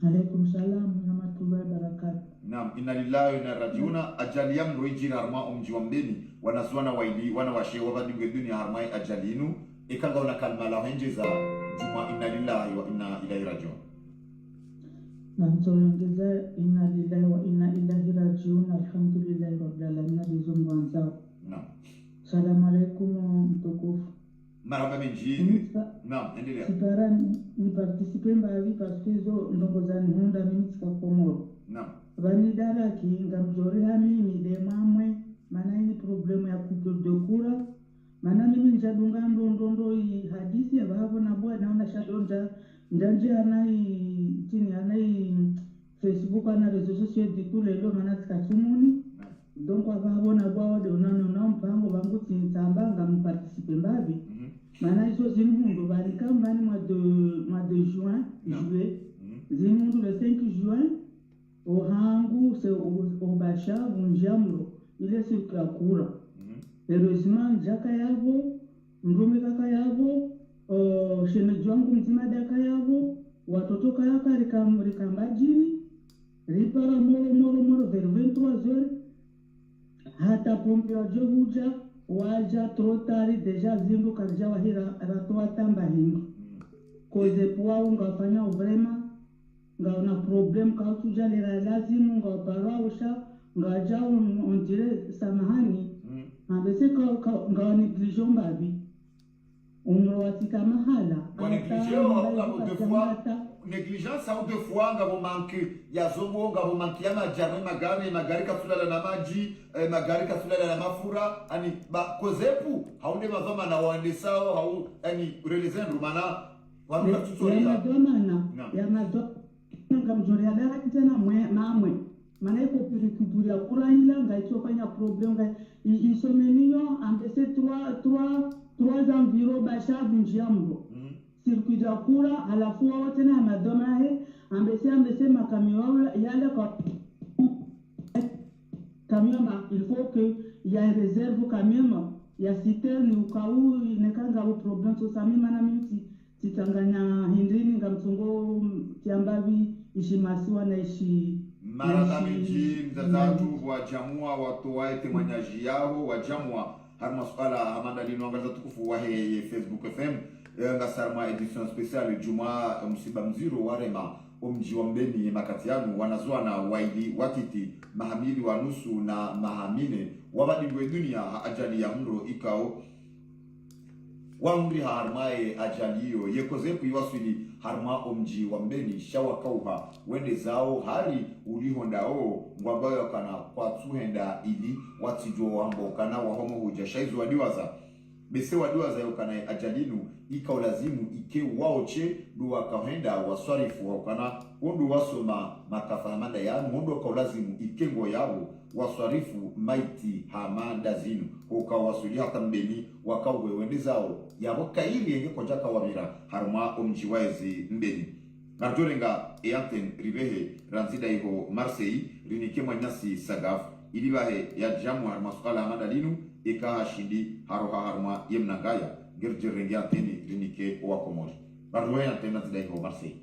Alaikum salam wa rahmatullahi wa barakatuh. Naam, inna lillahi wa inna ilaihi raji'un. Ajali yamro ijira harma umji wa mbeni wanazwana waili wana washewa badinge dunia harmai ajalinu ikanga una kalma la henjeza juma inna lillahi wa inna ilaihi raji'un. Namzongeza inna lillahi wa inna ilaihi raji'un. Alhamdulillahi rabbil alamin. Bizungwanza. Naam. Salamu alaikum mtukufu. Marhaba menji. Naam, endelea. Sipara ni participer mbavi parce que zo ndongo zani hunda mimi tsikakomoro. Naam. Vani dala kinga mjori mimi de mamwe mana ini problemu ya kutodokura mana mimi njadunga ndondo hii hadithi ya babu na bwa naona shadonja njanje anai chini anai Facebook ana reseaux sociaux dikule lo mana tsikatumuni. Donc babu na bwa wode unano mpango bangu tsintamba ngamuparticiper mbavi. Mana iso zimundu balika mbani mois de juin juillet zimundu le 5 juin au hangu c'est au basha bunjamro ile siku ya kura. Heureusement jaka yabo ndume kaka yabo shemeji wangu mzima daka yabo watoto kaka rikambajini ripara moro vers 23h hata pompe wa johuja waja trotari deja zindu karja wahira ratoa tamba hindu koze puwa ungafanya uvrema ngaona problem kautuja lera lazimu ngaparawusha ngaja on dire samahani ambese ngaona negligence mbabi umrowatika mahala negligence au de fois ngabo manque ya zongo ngabo manque ya magari kasulala na maji magari kasulala na mafura ani ba kozepu haunde mazoma na waende sawa hau ani realize rumana wanu tutoria ya madona ngamjori ala kitana mamwe mana iko pirikuburia kuraila ngaitofanya problem ga isomeniyo ambese 3 environ basha bunjiambo circuit de kura alafu wote na madoma he ambese makamio yale kwa kamioma il faut que il y a une réserve kamioma ya citerne ukau nekanga au problem so sami mana mimi titanganya hindini ngamtungo tiambavi ishimasiwa na ishi marada miji mzazatu wa jamua watu waete manyaji yao wa jamua har masqala hamanda lino ngaza tukufu wa he Facebook FM ngasarma edition special juma msiba mziro warema umji wa mbeni makatianu wanazwana waili watiti mahamili wa nusu na mahamine wabadingwe dunia ajali ya mro ikao wamri harmae ajaliyo yekozepu iwaswili harma omji wa mbeni shawa kauha wende zao hali ulihondao ngwabayo kana kwa tuhenda ili watijo wambo kana wahomo huja shaizu wadiwaza bese wadiwaza yokana ajalinu ika ulazimu ike waoche duwa kahenda waswarifu wakana undu wasoma makafahamanda yanu undu kaulazimu ikengo yao waswarifu maiti hamanda zinu huka wasuli hata mbeni wakawe wende zao yabo kaili yenge kojaka wamira harma omjiwaezi mbeni narjorenga eanten ribehe ranzida iho Marseille rinike manyasi sagaf ilibahe ya jamu harma sukala hamanda linu ika shindi haroha harma yemnangaya gerjerenge anteni rinike wakomori narjorenga antena zida iho Marseille.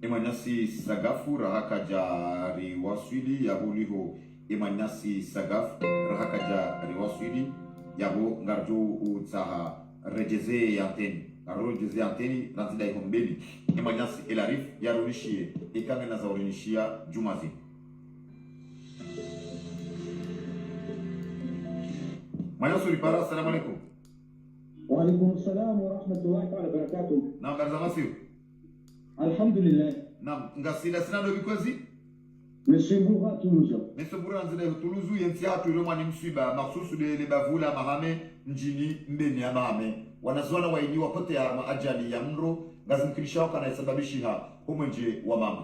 Imanyasi sagafu rahaka jari waswili yabo liho imanyasi sagaf rahaka jari waswili yabo ngarjo utsaha rejeze anteni rejeze anteni ranzida iho mbeni imanyasi elarif yarunishie ikange na zaurinishia jumazi manyasu ripara. Assalamu alaikum. Wa alaikum salam wa rahmatullahi wa barakatuh. Na barzamasiu alhamdulillah. Naam, ngasila sina ndo bikozi Mesebura Toulouse. Mesebura nzile Toulouse yenti hatu ile mwani msiba maksusu le bavula mahame njini mbeni ya mahame wanazona waini wapote ya ajali ya mro ngazimkilisha waka na isababishiha humwenje wa mama.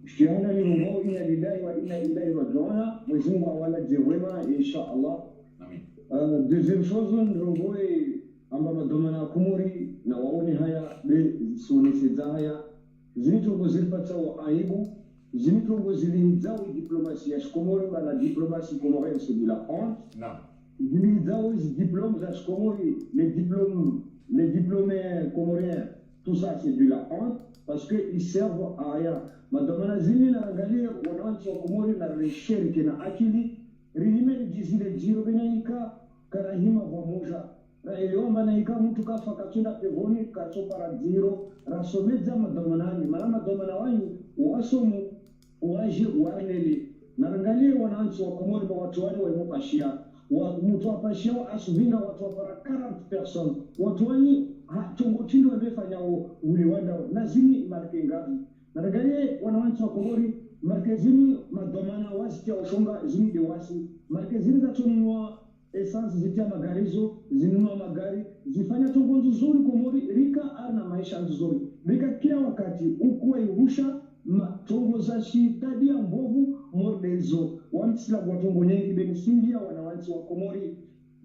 Shihana ni rumo ina lillahi wa ina ilaihi raji'un. Mwezimu awala jewema insha Allah. Amin. Deuxième chose, rumo amba madomana kumuri na waone haya be sonese haya zinitongo zilipata wa aibu zinitongo zilinzao diplomatie ya Komori la diplomatie comorienne de la honte Naam. Zilinzao diplômes za Komori les diplômés comoriens tout ça c'est de la honte parce que ils servent à rien. Madomana zini na angalia wananchi wa Komori na reshiriki na akili rilime jizile jiro benaika karahima pamoja na iliomba na ika mtu kafa kachinda pevoni kachopara jiro rasomeza madomanani maana madomana wanyu wasomu waje warneli na angalia wananchi wa Komori kwa watu wale waimopashia mtu wapashia asuvinga watu wapara 40 personnes watu wani chongo chindo wamefanya uliwanda na zini marke ngapi na angalia wananchi wa Komori markezini madomana wasikia ushonga zini de wasi markezini za tununua essence zitia magarizo zinunua magari zifanya tongo nzuri Komori rika ana maisha nzuri rika kila wakati ukuwa ihusha tongo za shitadia mbovu mordezo wamsila kwa tongo nyingi benisindia wananchi wa Komori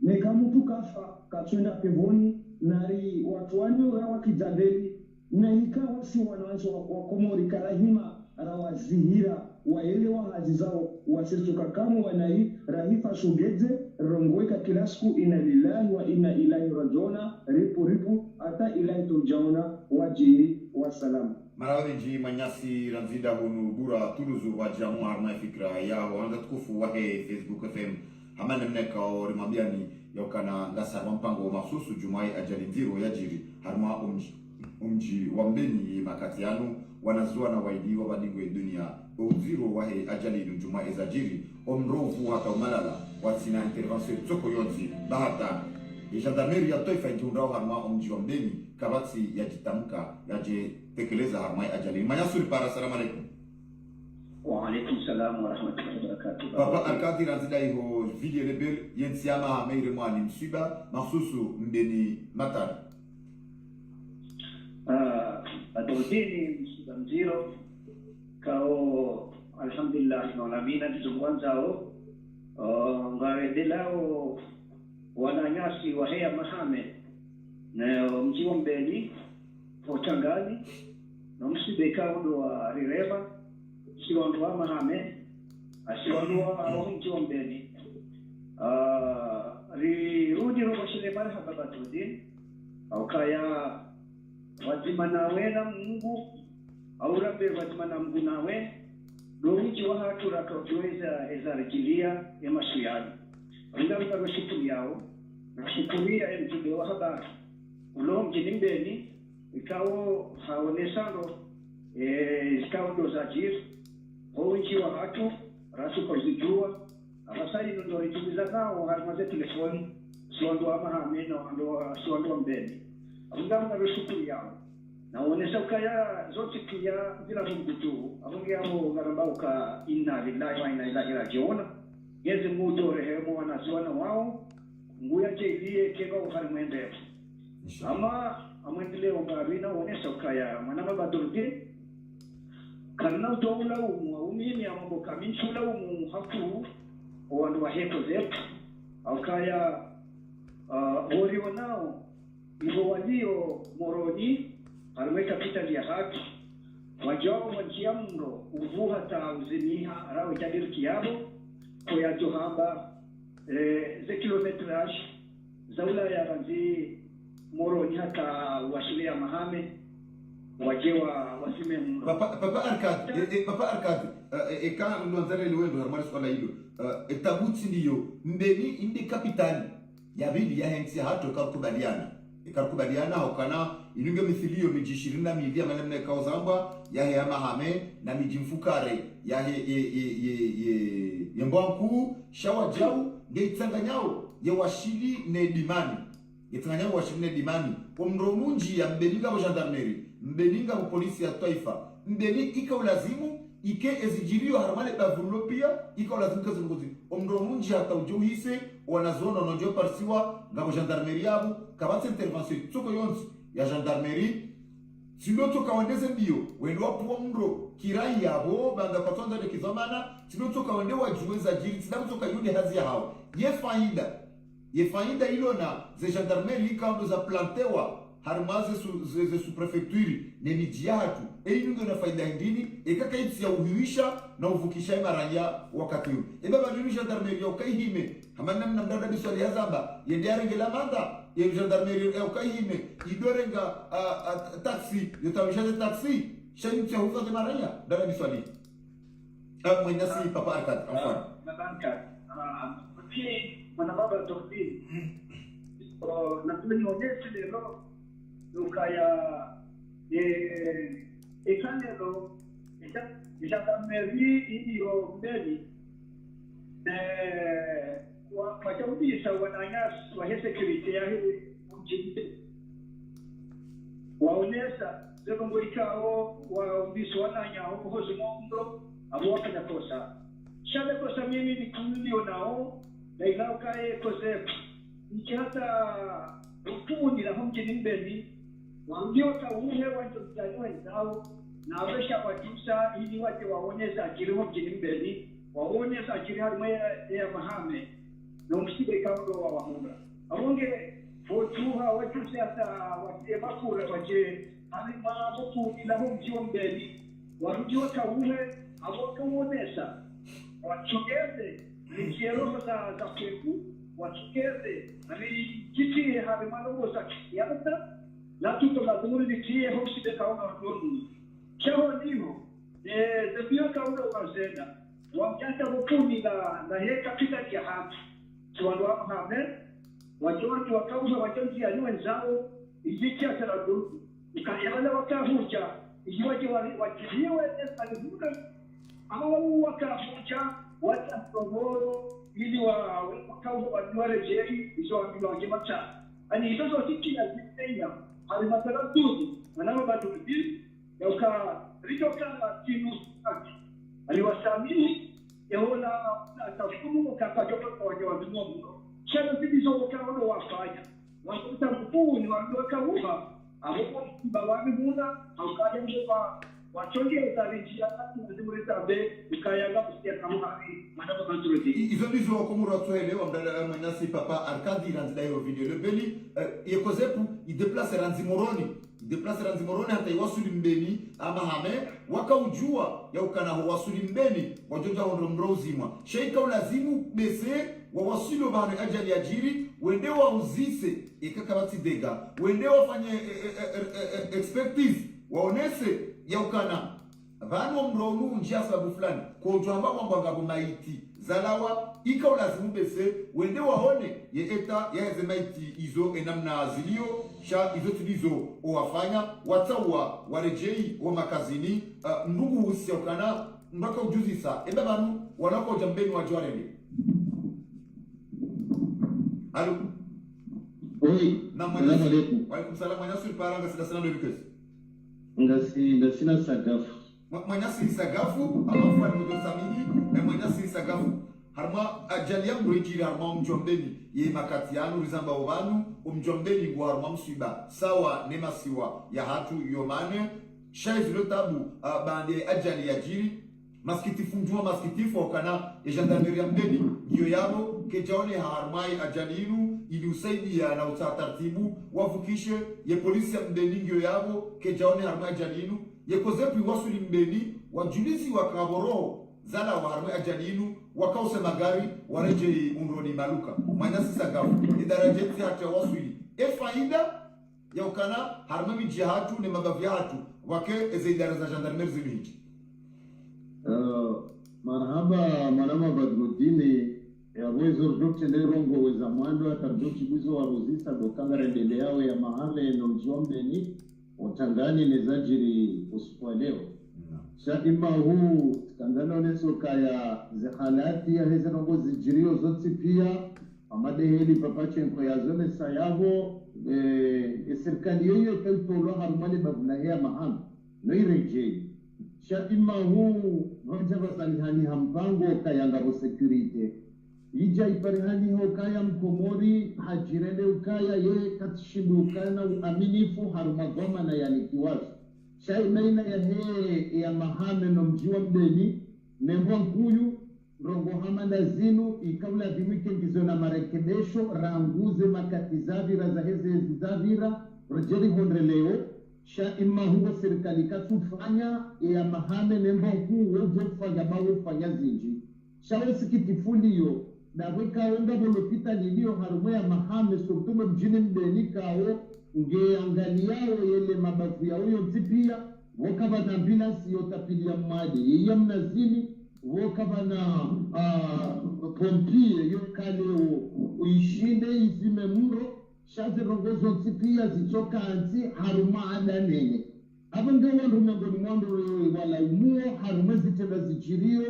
neka mtu kafa katwenda pevoni nari watu wanyo rawa kijadeli na ikawa si wananchi wa Komori karahima rawazihira waelewa hazi zao wasitoka kama wanai rahifa shugeze rongweka kila siku ina lillahi wa inna ilaihi rajiuna ripu hata ilaihi turjauna wajihi wasalam marawenji manyasi ranzida hunu bura tuluzu wa jamu harma fikra yao anga tukufu wahe Facebook FM hamana mneka o rimabiani yokana ngasa mpango mahsusu jumai ajali ndiro yajiri harma umji wa mbeni makati yanu wanazua na waidi wa badingo ya dunia uziro wahe ajali juma ezajiri omrovu hata umalala watsina intervention tsoko yonzi bahata gendarmerie ya taifa injundao harma umji wa mbeni kabatsi yajitamka yaje tekeleza harma ajali manyasuri para. Salamu alaykum. Wa alaykum salam wa rahmatullahi wa barakatuh. Papa alkadi razida iho video rebel yensiama meire mwani msiba mahsusu mbeni matar adodini msiba mziro kao alhamdulillah nalamina tuzungwanzao ngaredelao wananyasi wa hea mahame na mjiwa mbeli hotangali na msibeka ndo wa rireva siwandu wa mahame asiwandu wa mjiwa mbeli rirudi robo shile marhaba batudin au kaya wazima nawe na Mungu au rabe wazima na Mungu nawe doruji wa hatu rakaweza ezarikilia ya mashuyani wenda mkago shukuru yao na shukuria ya mtume wa habari ulo mjini mbeni ikawo haonesano ikawo dozajir hoji wa hatu rasu kwa zijua abasari ndo ritumiza nao harmaze telefoni siwandu wa mahame na siwandu wa mbeni abunga mnashukuru yao na onesha kaya zote pia bila mgutu abunga yao ngarambao ka inna lillahi wa inna ilaihi rajiun yeze mudo rehemu wanaziwana wao nguya jeilie kega uharimwende ama amwendele ungarina onesha kaya mwanama badurge kana utoula umini ambo kaminchula haku wandu wa heko zetu au kaya wori nao hivyo walio moroni harumeka pita ya haki wajao wajia mno uvu hata uziniha rawe jadir kiabo kwa ya johamba ze kilometraj zaula ya ranzi moroni hata washilia mahame wajewa wasime mno papa arkad eka ndonzale liwendo harmari swala hilo etabuti ndiyo mbeni indi kapitani ya bidi ya hensi hato kakubaliana hokana ilunge mithilio miji 22 manemne kaozamba ya hea mahame na miji mfukare ya mbwanku shawa jau nge itanganyao ya washili ne dimani itanganyao washili ne dimani omromunji ya mbeninga wa gendarmerie mbeninga wa polisi ya taifa mbeni ika ulazimu ike ezijirio harmale bavulo pia ika ulazimu kazi ngozi omromunji hata ujuhise wanazona ononjo parsiwa ngabo gendarmerie yabo kabatse intervention tsoko yonzi ya gendarmerie sinoto kawendeze ndio wendo wapuwa mro kirai yabo banga patonza de kizamana sinoto kawende wajuweza jiri sinato kayude hazi ya hao ye faida ye faida ilo na ze gendarmerie kando za plantewa harmaze ze su prefecture ne mijihatu ndio na faida ndini ekakaitsi ya uhuisha na uvukisha maranya wakati huu baba ndio gendarmerie ukaihime hamana mnamdada biswali hazamba yende arengela manda ye gendarmerie ukaihime idorenga taxi yotamisha taxi shani cha hufa de maranya dada biswali mwenye si papa Arkad mfano nabanka mwana baba tofauti na tumeonyesha leo ukaya ekanelo gendarmerie iliyo mbele wachaudisha wananyasi wa security ya hii mjini waonyesha zero ikao waudisha wananyao kuhusu mondo abo wakanya kosa shale kosa mimi ni kumilio nao na ilao kae kose nikihata ukuni la mjini mbele wangioka uhe wanjojani wenzao na wesha wajisa ili waje waonyesha akili mjini mbele waonyesha akili harimwe ya mahame na umshike kaundo wa wahunga awonge fotuha wajuse hata waje makura waje harima boku ila mjio mbele wangioka uhe aboka uonesha wachogeze nikiero za kwetu wachogeze ni kiti harima logo za kiasi la tutto la comunità hosi de kauna watoto chao ndimo zebio kauna wazenda wamjanta bukuni na heka pita ya hapa tuandwa hapa wajoni wakauza wajonzi ya wenzao ijikia saradu ikayana wakahuja ijiwaje wajiwe alivuka au wakahuja watatomoro ili wakauza wajiwarejei hizo wangemacha ani hizo zote ya zitenya alimataraduzi manama badudi yoka ritoka tinu aki aliwasamini yaona atafumu kapajoka kwa wajawazimono chana zidizo wakaona wafanya wakuta mkuu waka uha hapo bawabi muna aukaja mwa wachonge utarijia na zimuleta be ukayanga kusikia kama manama badudi izo ndizo wakomura tuelewa mdala manyasi papa Arkadi ranzida yo video lebeli yekozepu ideplace ranzimoroni hata iwasuli mbeni ama hame wakaujua ya ukana wasuli mbeni wajonja hondo mrozimwa sheika ulazimu bese wa wasilo bane ajali ajiri wende wa uzise ikakabati dega wende wafanye expertise waonese ya ukana vano mronu njia sababu fulani kwa utuamba kwa ngabo maiti zalawa ika ulazimu bese wende waone ye eta ya ze maiti izo enamna azilio sha izo tulizo wafanya watawa warejei wa makazini ndugu usiokana mbaka ujuzi sa ebe banu wanako jambeni wa jwarele alo na mwanasu walikum salam mwanasu paranga sida sana lukes ngasina sagafu mwanyasi sagafu alafu alimudosamini na mwanyasi sagafu harma ajali yangu rejiri harma mjombeni ye makati yanu rizamba wanu umjombeni ngwa harma msiba sawa nema siwa ya hatu yomane shaiz lotabu bande ajali ya jiri maskitifu njuma maskitifu wakana ya gendarmeria mbeni hiyo yabo kejaone harmai ajali inu ili usaidia na utatartibu wavukishe ye polisi ya mbeni hiyo yabo kejaone harmai ajali inu yekozepu iwasuli mbeni wajulizi wakaboro zala wa harmai ajali inu wakause magari wareje unroni maluka mwanyasi sagafu idarajeti hati ya wasuli faida ya ukana harmami jihatu ne magavyatu wake eze idara za gendarmerie ziliji marhaba manama badrudini ya wezo rukte rongo weza mwando atarduki bizo waruzisa dokanga rendele yao ya mahame no mjombeni utangani nezajiri usukwa leo Shadima huu skandalo neso kaya zehalati ya heze nongo zijirio zoti pia amadeheli papachenko ya zone sayavo serikali yoyo kaitolo harumani babunahia mahame no irejei Shadima huu wajaba salihani hampango kaya ngabo security ija iparihani ho kaya mkomori hajirende ukaya ye katishindu ukaya na uaminifu harumagoma na yanikiwazi shai maina ya he ya mahame no mjiwa mbeni nembo nkuyu rogo hamanda zinu ikawla dimike ngizo na marekebesho ranguze makatizavira za heze zizavira rejeri hondre leo sha ima huwa serikali katufanya ya mahame nembo huu wojo kufanya bawo kufanya zinji shawe sikitifuliyo na wika onga bolopita nilio harume ya mahame sotume mjini mbeni kao ngeangaliao yele mabavu ya uyo mtipia wakaba na ambulance yotapilia mwade yeye mnazini wakaba na pompie yokale uishinde izime muro shaze rongozo mtipia zichoka anti haruma ada nene abenge wandume ngoni mwando wala umuo harume zitenda zichirio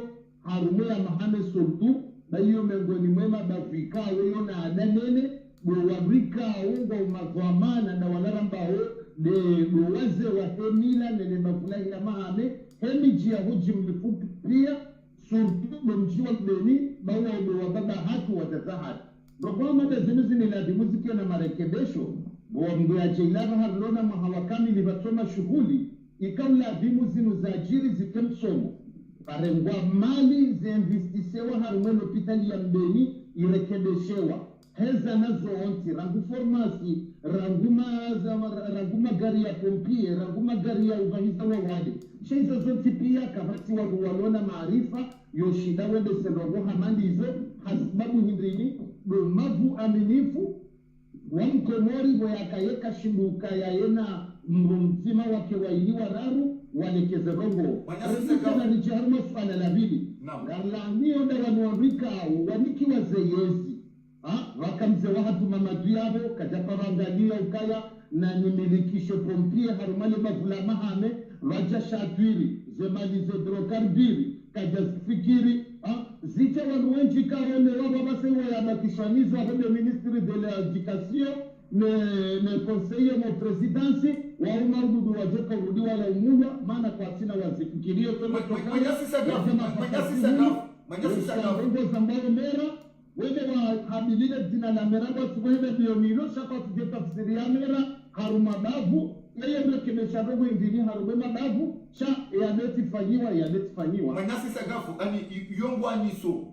harume ya mahame sotu bayo mengoni mwema bafika weyo na ada nene wabrika ungo umazwamana na walarambao de waze wa hemila nene bafula ila mahame hemi jia huji mlifupi pia surtu mjiwa mbeni bawa wa baba hatu watazahati Rogwa mada zinuzi niladimuziki na marekebesho Bwambu ya jailava harlona mahawakami libatoma shughuli Ikawla dimuzinu za ajiri zikemsomo Parengwa mali zinvestisewa harumwelo pitali ya mbeni irekebeshewa Heza nazo onti, rangu formasi, ranguma gari ya pompie, ranguma gari ya uvahiza wa wade Shaiza zonti pia kabati walona maarifa Yoshida wende senrogo hamandi hizo Hasbabu hindrini mavu aminifu wa mkomori wayakayeka shimbuka ya yena mrumtima wake wailiwa raru walekeze rongo na rijaharuma suana labili garlanio na wanuambika waniki wazeyezi wakamze wahatu mamadu yabo kajaparangalia ukaya na nimilikishe pompie harumale mavula mahame waja shatwiri zemalize drokarbiri kajazifikiri zicha wanuenji kaone wabo basewa ya bakishanizo wabende ministri de l'education ne conseiller mo presidency wa umarudu wajeka urudi wala umulwa maana kwa tina wazifikirio kama manyasi sagafu mera wende wa habilile zina la mera kwa tuwende bionilo shaka tujeta ya mera harumabavu yeye mrekebesha dogo indini harume mabavu cha yanetifanyiwa manyasi sagafu ani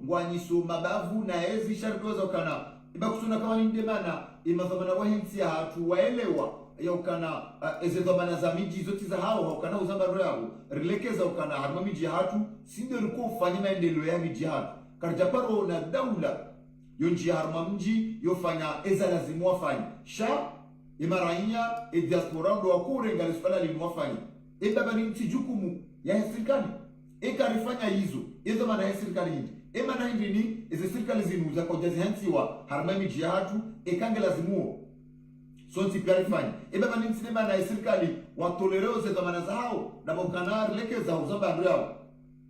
ngwanyiso mabavu na ezi shardoza ukana ibakusuna kama ni ndemana imazamana wa hensi ya hatu waelewa ya ukana ezezamana za miji zoti za hao ukana uzamba roho rilekeza ukana harma miji hatu sinde ruko ufanya maendeleo ya miji hatu karjaparo na daula yonji harma mji yofanya eza lazimu wafanya sha imarainya diaspora ndo wakure ngali swala limwafanya baba ni mtijukumu ya serikali karifanya hizo hizo maana serikali hii maana hivi ni hizo serikali zinuza kwa jazi hansiwa harmami jihadu kange lazimuo sonti clarify baba ni msinema na serikali watolereo za zamana zao na bokanar lekeza uzamba ndio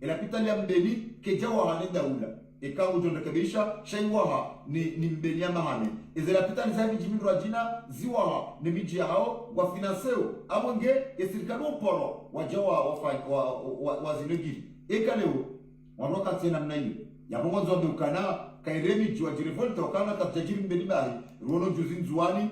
ilapita ya mbeni kejawa halenda ula ikawa utonrekebisha shaiwaha ni mbeni ya mahane izilapita ni zaidi jimini rajina ziwaha ni miji ya hao wa finanseo amwenge ya serikali uporo wajawa wazinegiri leo wanoka tena mna hiyo ya mwanzo wa ukana kairemi jwa jirevolta wakana katajiri mbeni bahi ruono juzin zuani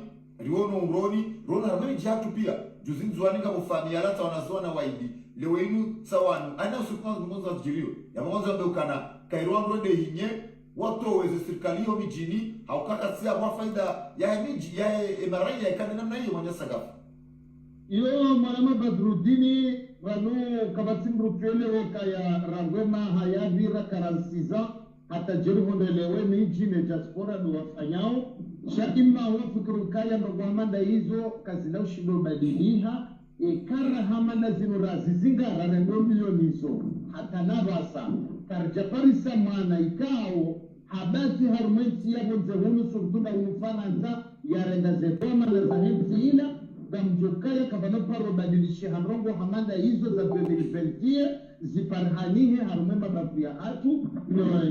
ruono uroni ruono harmeni jihatu pia juzin zuani kama ufani alata wanazuana waidi leo inu sawanu aina usukuma mwanzo wa jirio ya mwanzo wa ukana kairuan rode hinye watu weze serikali hiyo mijini haukaka siya kwa faida ya miji ya emarai ya ikane namna hiyo mwanya sagafu iyo marama Badrudini wano kabatimru pele woka ya rangwema hayavira karansiza hata jerihondelewe miji ne diaspora do wafanyao shakima wafikuru kaya ndo hamanda hizo kazina ushindo badiliha kara hamanda zinu razizinga rarendo milioni hizo hata nabasa karjaparisa mana ikao habati harumenti ya bonzehunu surtuna unufananza ya renda zetoma na zahenti ila damjokaya kabano paro badilishi hanrongo hamanda hizo za 2020 ziparhanihe harumemba babu ya hatu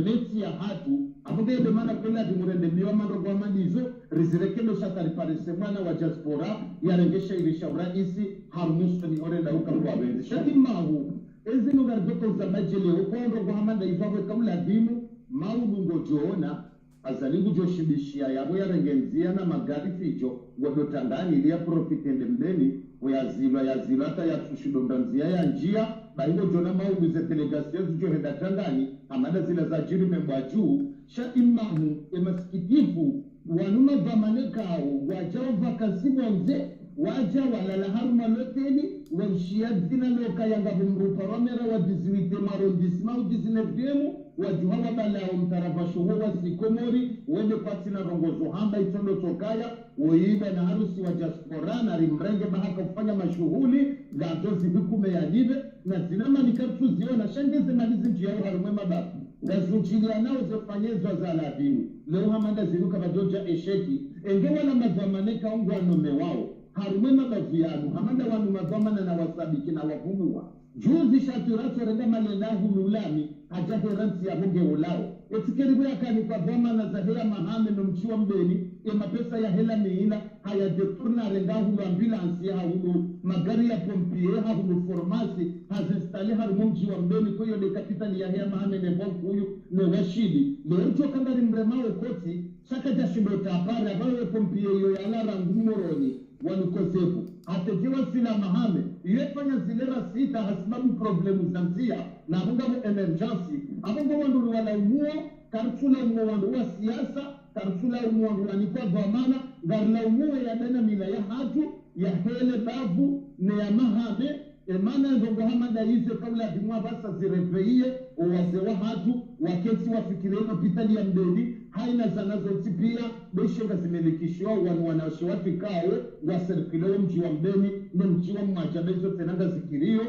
neti ya hatu apoke yede mana kwela dimurende miwa manrogo hamanda hizo rizirekendo shata riparise mwana wa diaspora ya rengesha irisha uraisi harumusto ni orenda uka kwa bende shati mahu ezi nugar doko za majele uko onrogo hamanda hizo hawe kaula dimu maudungo joona azali kujoshibishia yabo yarengenzia na magari fijo wadotangani ili ya profitende mbeni yazilwa hata yatushidondanzia ya njia baingo jona mauguze delegasio zijohenda tangani amada zila za jiri membwa juu sha imamu emasikitifu wanuma vamanekao wajao vakasibonze waja walala haruma loteli wamshia zina loka yanga humrupa romera wajiziwite marondisma ujizinefdemu wajuha wabalao mtarafashuhu wasikomori wende patina rongozo hamba itondo tokaya woiba na harusi wa jaspora na rimrenge bahaka kufanya mashuhuli gazozi vikume ya libe na zinama nikatu ziona shangeze malizi njiyao harumema babu ngazunchilia nao zefanyezwa za ladini leo hamanda ziluka badoja esheki engewa na mazamaneka ungu wanome wao harumema bavianu hamanda wanu mazamana na wasabiki na wapumua juzi shaturato renda malelahu lulami ajaheransi ya hunge ulao etikeribu ya kani kwa zamana za hea mahame no mchiwa mbeni mapesa ya hela miina haya deturna rengahu ambulansi ya hulu magari ya pompie hulu formasi hazistali harumu mchiwa mbeni kuyo de kapitali ya hea mahame ne bonku huyu ne washidi leo kandari mremao koti saka jashibota apare abawe pompie yo ya lara ngumoroni wanukosefu atekiwa sila mahame yefanya zilera sita hasibabu problemu zanzia na hungamu emergency abongo wandu wala umuo kartula umuo wandu wa siasa kartula umuo wandu wanikwa dhamana garla umuo ya dana mila ya hatu ya hele bavu ne ya mahame emana ndongo hamada hize kabla dimwa basa zireveiye wazewa hatu waketi wafikireno pitali ya mbedi haina zanazo tipia beshenga zimelikishwa wanawashawati kao wa serikilo mji wa mbeni na mji wa mwajabezo tenanga zikirio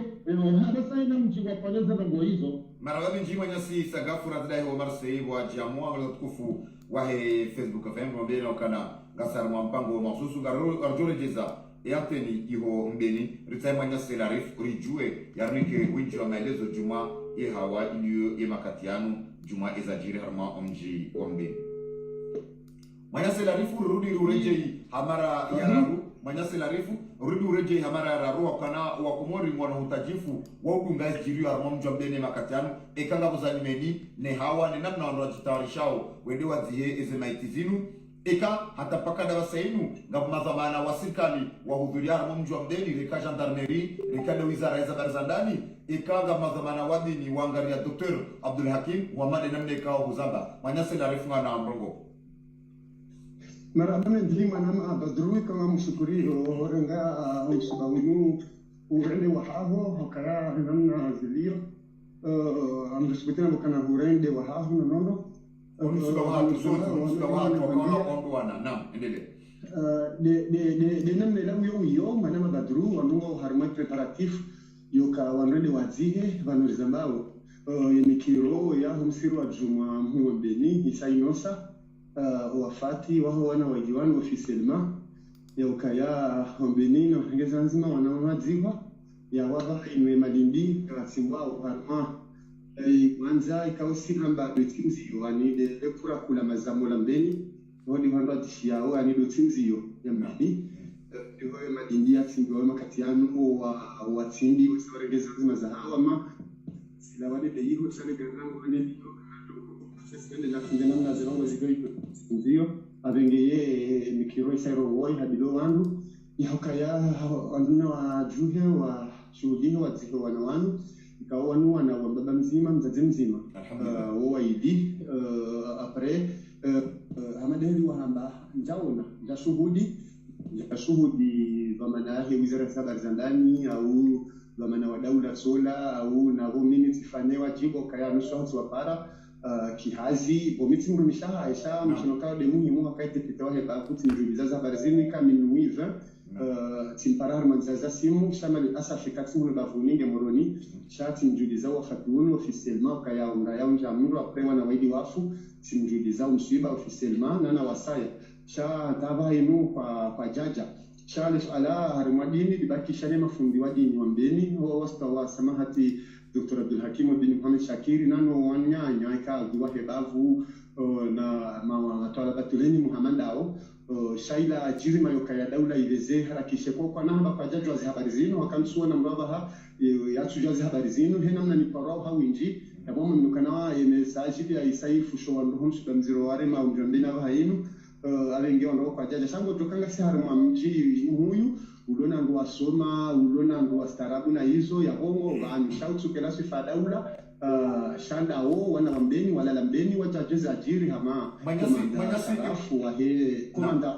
hasa ina mji wa paleza na hizo marawabi njima nyasi sagafura zidai wa marsei wa jamua wala tukufu wahe Facebook FM mbeni wakana gasar mpango mahsusu garjole jeza yateni iho mbeni ritaima nyasi larif urijue yarnike winji wa maelezo juma ye hawa iliyo ye makatianu juma ezajiri harma omji ombe manyase larifu rudi urejei hamara ya raru manyase larifu rudi urejei hamara ya raru wakana wakumori mwana utajifu waudunga jiri harma omji ombe makatianu ekanga buzanimeni ne hawa ne namna wanajitawarishao wende wazihe eze maitizinu eka hata paka da wasainu ngabu mazamana wa serikali wahudhuria harma omji ombe reka gendarmerie reka de wizara ya barzandani ikaga mazamana wadini wangaria Dr. Abdul Hakim wamane namne kao huzamba manyase la refunga na mrongo marabana ndima nama badrui kama mshukuri horenga msubawinu urende wahaho hakaya namna zilio amdisbitena mkana urende wahaho nono wana nam endele de namne la yo manama badru wanungo harma preparatif yoka wanrede wazihe vanorizambao yemikiro ya humsiru wa juma mwembeni isainosa wafati waho wana wajiwani ofiselma yoka ya mbeni na hengeza nzima wanaonadziwa ya waba inwe malimbi katsimbao harma kwanza ikausi hamba betinzi wanide lepura kula mazamola mbeni wadi hamba tishiao anido tinziyo ya mbeni ihoye madindi yatsindiwe makatianu wa tsindi usiwaregeza nzima za hawa ma sila wade de yiho tsane ganango ane biyo sesende la kingana na zerongo zigoi ndio abengeye mikiro isero woi habilo wandu yakaya wanuna wa juhe wa shuhudiho wa ziho wanawanu ikawa wanu wana wambaba mzima mzazi mzima waidi apre hamadeli wa hamba njaona shuhudi vamana yake wizara ya barzandani au vamana wa daula sola au na vomini tifanye wajibu kaya nusu wa para kihazi bomiti mrumisha aisha mchinoka de muhimu akaite pitawa heba kuti njubiza za barzini kama minuiva timparar manzaza simu shamali asafika timu bavuninge moroni shati njubiza wa fatunu officiellement kaya ungaya unjamuru aprewa na waidi wafu timjubiza umsiba officiellement nana wasaya cha tava inu kwa jaja Charles ala harimadini libakisha ne mafundi wa dini wa mbeni wasta wa samahati Dr. Abdul Hakim bin Muhammad Shakiri nano wanyanya ka diwa hebavu na mawatala batuleni Muhammad dao shaila jirima yokaya daula ileze harakishe kwa namba kwa jaji wa habari zinu wakamsuwa na mrabaha ya tujazi habari zinu hena mna ni parao hawinji yabo mnukana message ya isaifu sho wandu humsu bamziro ware ma umjambina bahinu abenge wando kwa jaja shango tokanga si haruma mji huyu ulona ndo wasoma ulona ndo wastarabu na hizo ya bongo bani shautu kela sifadaula shanda o wana lambeni wala lambeni watajeza ajiri hama sharafu wahe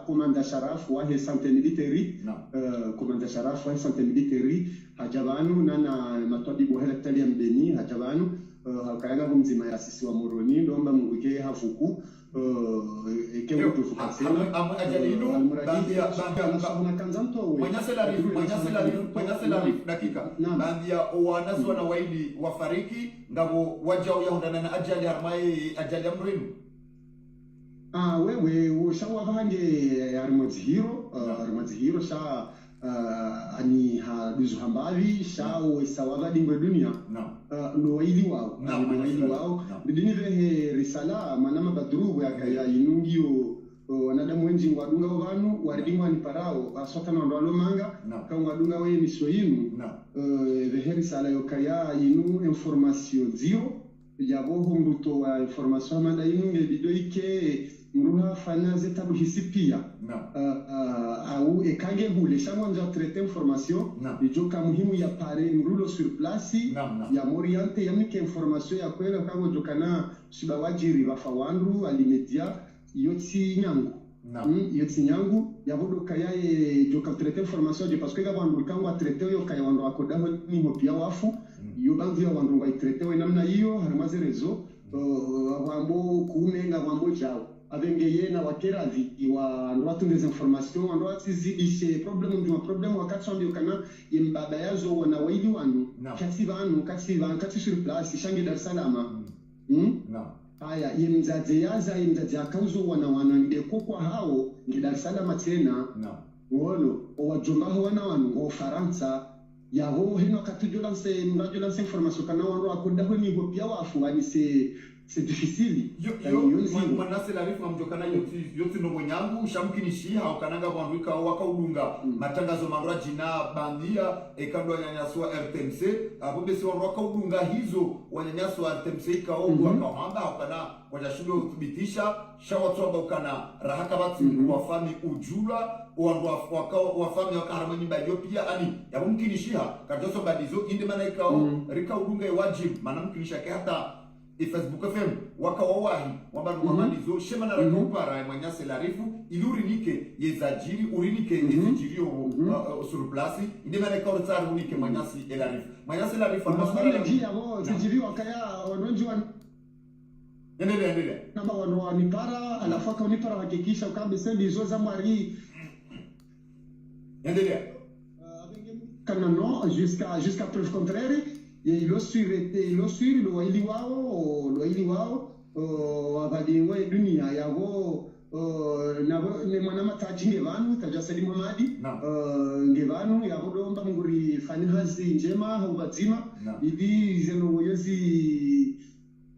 komanda sharafu wahe sante military komanda sharafu wahe sante military hajabanu nana matwabibu hela tali ya mbeni hajabanu hakayaga mzima ya sisi wa moroni ndomba mwike hafuku Yo, ajalidu bandia mwenyaselari dakika bandia wanaswa na waili wafariki ngabo wajao ya hundana na ajali harmai ajali amrinu wewe ushawa vange armazihiro sha ani haduzu hambavi shao isawaga dingwe dunia ndo waili wao bidini vehe risala manama badrubu ya inungio wanadamu wenji wadunga wanu waridingwa ni parao asota na ndo manga kama wadunga we miso yinu vehe risala yokaya inu information zio yaboho mbuto wa information manda inu ngebido ike mruha fanya zetabu hisipia au ekange hule shangwa nja traiter information ijoka muhimu ya pare mrulo sur place ya moriente ya mike information ya kwela kango jokana shibawajiri bafawandu alimedia yoti nyangu ya bodo kaya joka traiter information je parce que gabandu kango traiter yo kaya wandu akoda ni mopia wafu yo bandu ya wandu ngai traiter we namna hiyo harmaze rezo wambo kumenga wambo jao avengeye na wakeravi wa ndo atundeza information ndo atizidishe problem wakati ndio kana imbaba yazo wana waili wanu kati sur place shangi Dar es Salaam haya yemzaje akauzo wana ndeko kwa hao ngi Dar es Salaam tena wolo wajomba wana wanu Faransa yaho hino katujulance mrajulance information kana wanu akoda honi hopia wafu ani c'est difficile manase la rifu mjokana yoti no monyangu shamkinishi haukananga bwanduka wakaudunga matangazo mandra jina bandia ekando nyanyaswa RTMC abobesi wakaudunga hizo wanyanyaswa RTMC kaogo akahamba hapana kwa shule uthibitisha shawatwa ukana rahaka bati wafami ujula wafami wakaharama nyimba pia ani yabumkinishiha kajoso badizo inde mana ikao rikaudunga wajib manamkinisha ke hata Facebook FM wakawawahi wabadu wamanizo shema na rakupara mwanyase larifu ilurinike yezajiri urinike yezijirio sur place inde mana ikao tsari unike mwanyasi larifu maswala njia wo zijirio wakaya wanonjwa endelea namba wanipara alafu akaunipara hakikisha ukabisa ndizo za mwari endelea kana no jusqu'à preuve contraire ilo suiri lo waili wao wabadingwa dunia yabo ne mwana mataji ngevanu tajasali Muhammadi ngevanu yabo domba nguri fani hazi njema hubazima ili zeno yozi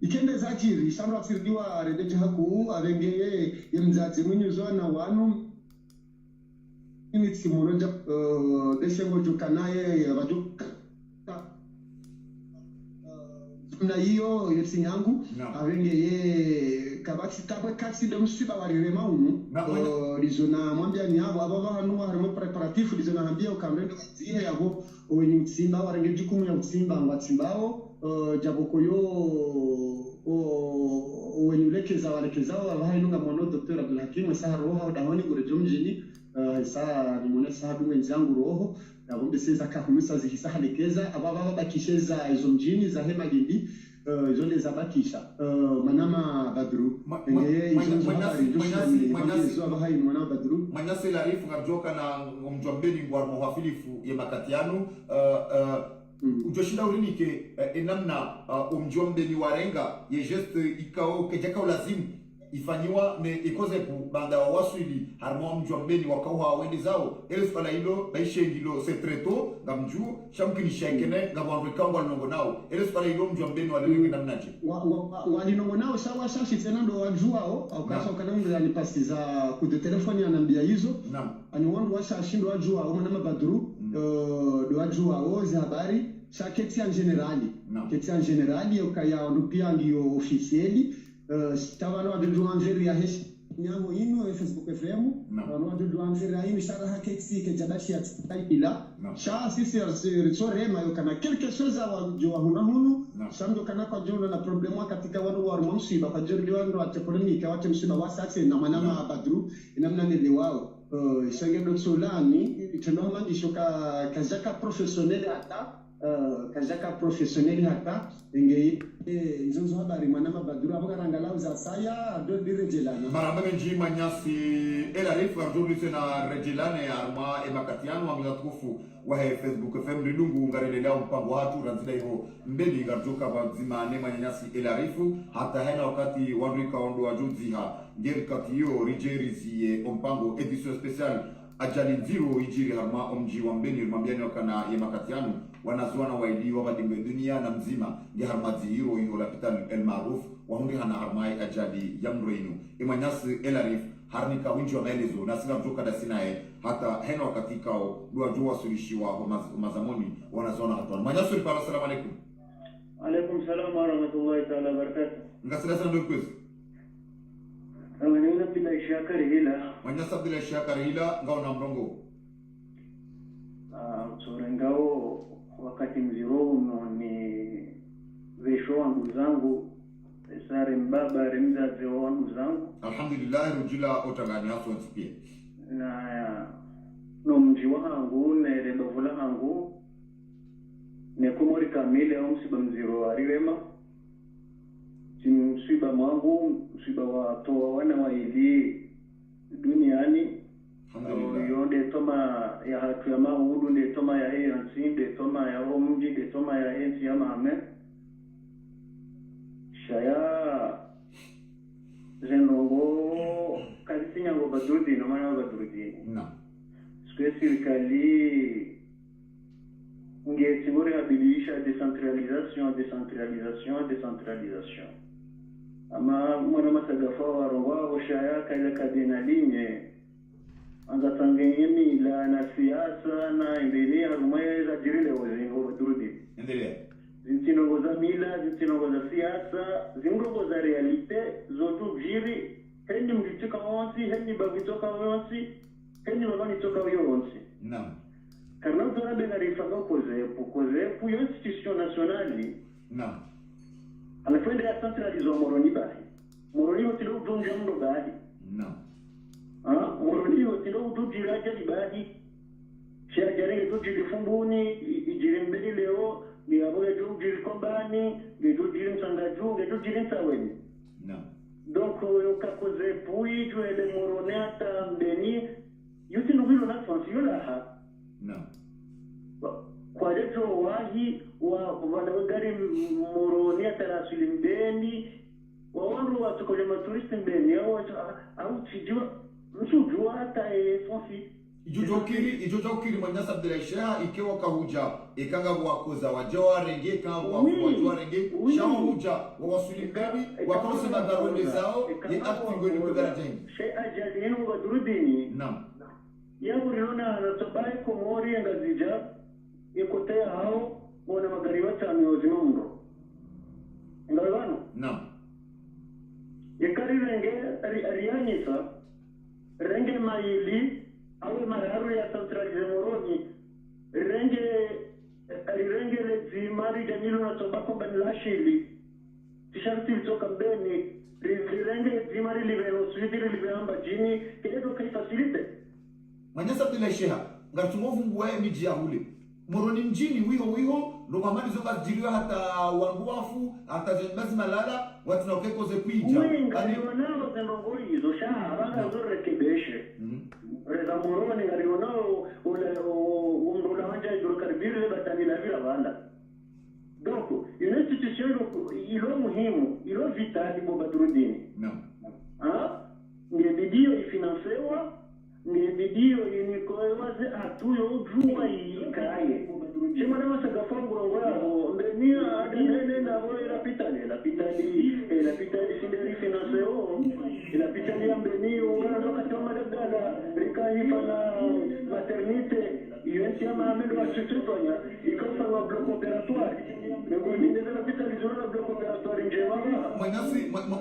ikende zakiri shamra tsirdiwa redeje haku avengeye yemzazi munyuzo na wanu imitsi muronja deshengo jukanaye abajuka na hiyo yesi yangu avengeye kabati tabakati de msiba walirema umu lizona mwambia ni abo abo hanu harimo preparatif lizona ambia ukamrendo zie yabo wenye utsimba warenge jukumu ya utsimba ngwatsimbao jaboko yo wenye ulekeza walekezao abahaye nunga mwono Dr. Abdul Hakim saha roho dahoni gurejo mjini saa nimone saha dunga nzangu roho nabombe seza kahumisa zihisa halekeza ababa bakisheza izo mjini za hema gindi zole za bakisha manama badru ngeye izo manyasi abahaye mwana badru manyasi larifu ngajoka na mjwambeni ngwa muhafilifu ye makatiano ujoshinda urinike enamna umjombe ni warenga ye geste ikao kejaka lazimu ifanyiwa ne ikoze ku banda wa waswili harmo mjombe ni wakauha wende zao eles pala hilo baishengilo setreto ngamju shamkini shekene ngabwandu kangwa nongo nao eles pala hilo mjombe ni walenge namnaje wali nongo nao sawa shashi tena ndo wajuao au kasa kanambe alipasiza ku de telefoni anambia hizo ani wandu washa shindo wajua au mwana badru do wajua ozi habari sa keti en generali Naam. keti en generali okaya ndupia ndio officieli tavano adu angeria hesh nyango ino Facebook FM no adu angeria ino shara haketi ke jadashi ya ila sha sisi risorema yokana quelque chose wa jua hunu samdo kana kwa jona na problema katika wanu wa msiba kwa jori wanu atepolemi kwa watu msiba wasatse na manama badru inamna nile wao shange do solani tendo mandisho kajaka professionnel hata inge izo habari manama badru abagarangala za saya ado direjelana maramba menji manyasi elarifu arjulise na rejelane arma emakatiano amila tukufu wa Facebook FM lidungu ngarelela mpango watu ranzida hivyo mbeli ngarjoka bazima nema nyanyasi elarifu hata hena wakati wanrika ondo wajudziha ngeri kati hiyo rijerizi mpango edition special ajali nziro ijiri harma omji wa mbeni rumambiani wakana yemakatiano wanazuana waili wabadimbe dunia na mzima nge harma zihiro ino lapital el maruf wahundi hana harma ajali yamro ino imanyasi elarifu harnika winji wa maelezo na singa mtoka da sinae hata hena wakati kao dua jua sulishiwa wa mazamoni wanazuana hatuwa manyasuri pala salamu alaikum. Alaikum salam wa rahmatullahi ta'ala barakatuh. Ngasila sana ndio kwezi Amanina bila ishakari hila manyasa bila ishakari hila ngao na mrongo ngao wakati mziro uno ni vesho wangu zangu sare mbaba remzaze wangu zangu alhamdulillah rujila otangani haso nsipie na no mji wangu na rebavula wangu ne kumori kamile au msiba mziro ariwema msiba mwangu msiba wa toa wana wa ili duniani yonde toma ya hatu ya mahudu nde toma ya ANC nde toma ya omji nde toma ya ANC ya mahame shaya zenongo kalisinya ngo badurudi no mana badurudi na spesifikaly ngeti bore habilisha decentralisation ama mwana masagafa warongo shaya kaila kadina linye anga tangeni la na siasa na mbele harumaya za jirile wazingo badurudi endelea zintinongo za mila zintinongo za siasa zingo za realite zotu jiri heni mlitoka wonsi heni bagitoka wonsi heni mabani toka wonsi naam karna zora benarifa kozepu yo institution nationale naam anakwenda ya centralizo moroni hotilo donja ndo badi naam moroni hotilo dujira jadi badi shia jarenge dujiri fumbuni ijiri mbeli leo ni abo ya dujiri kombani de dujiri msangaju de dujiri msaweni naam donc yokakoze pui tuele morone ata mbeni yuti nubilo na fansiyola ha naam kwa leto wahi wa wanagari moroni ata rasuli mbeni wawandu watukole maturisti mbeni au tijua msujua hata fonsi ijojokiri manyasa bila sheha ikiwa kahuja ikanga wakoza wajawa renge kanga wajawa renge shawa huja wawasuli mbeni wakose na darone zao ye akti ngoni kudara jengi she ajali yenu wadurudini naam yangu riona anatobai komori ngazija ikotea hao wana magari watano yozima mndo ngalano naam yakari renge arianyisa renge maili awe mararu ya centralize moroni renge lezimari janilo na tobako banilashili tisharti litoka mbeni renge lezimari liveno suidiri liveamba jini kidedo kai facilite manyasa bila sheha ngatumovu mbuwae miji ya hule moroni mjini wiho ndo mamani zonga jiriwa hata wanguafu hata zenbazi malala watu na ukeko ze kuija ngarionao zenongori hizo shaha abanga zo rekebeshe reza moroni ngarionao ula wanja idoro karibiri batani la vila banda donc une institution ilo muhimu ilo vitali bo badurudini ngebidio ifinansewa ngebidio inikoewaze atuyo ujua ikaye chema na wasagafa mburongo yabo mbenia adenene na wole la pitali sinderi finanseo la pitali ya mbeni ungana zoka choma legala rika hifa na maternite UN si ama amendo atutufanya ikafanya block operatoire ngo ndineza napita vizuri na block operatoire njema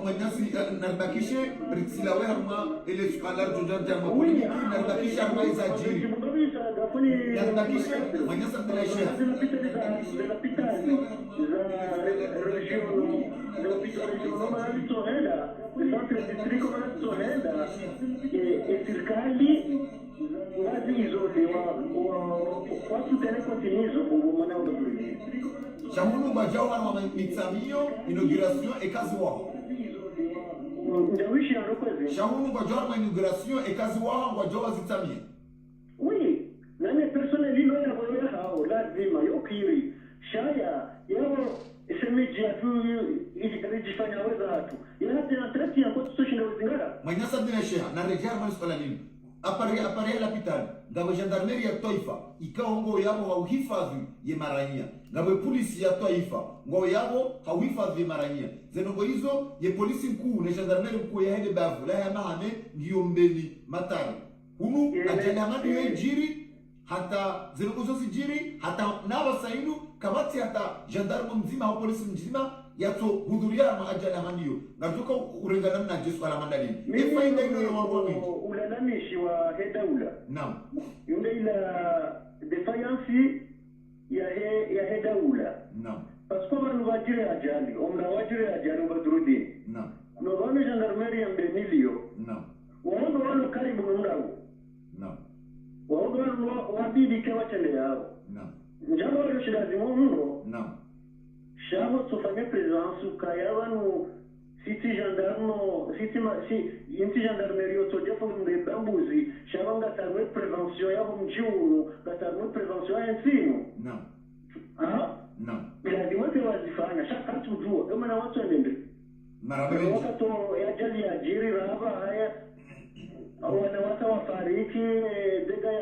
manyasi narbakishe ritsila we harma ile skalar jojar jama poliki narbakishe harma izajiri narbakishe manyasi abdelashe zinapita za region zinapita region mali tohenda centre district mali tohenda serikali wazi izote watu tena continuizo kwa maana ndo Chamunu bajao wana mitsamio inauguration ekazi wao. Ndawishi arokoze. Chamunu bajao inauguration ekazi wao bajao zitamie. Oui, nani personnel ilo ya wale hao lazima yokiri. Shaya yao semeji ya tu ilijifanya weza watu. Yana tena trati ya kwa social wizingara. Manyasa bila sheha na rejar manisala nini? Apare la pitani ngabo gendarmerie ya taifa ikaongo yabo hauhifadhi ye marania ngabo polisi ya taifa ngo yabo hauhifadhi ye marania zenongo hizo ye polisi mkuu na gendarmerie mkuu ya hede bavu la ya mahame ngiyo mbeni matari hunu ajali hamadi ye jiri hata zenongo zosi jiri hata nawa sainu kamati hata gendarme mzima au polisi mzima yato hudhuria maajali hamadiyo ngatoka urengana na jesu ala mandalini efa ina ino ya warwami ulalamishi wa hedaula naam yunde ila defiance ya hedaula naam parce que abantu bagire ajali omra wajire ajali badrudi naam no bano gendarmerie ya Benilio naam wao karibu ngao naam wao wabidi kwa chele yao naam njalo wale shilazimu mno naam shabo tufanye presence ukaya wanu City gendarmerie otodia fo mbambuzi shabanga tarwe prevention ya mjiunu gatarwe prevention ya ensino naam naam lazima kwa wazifanya shaka tujua kama na watu wende marabe wakati ya jali ya jiri raba haya au wana watu wafariki dega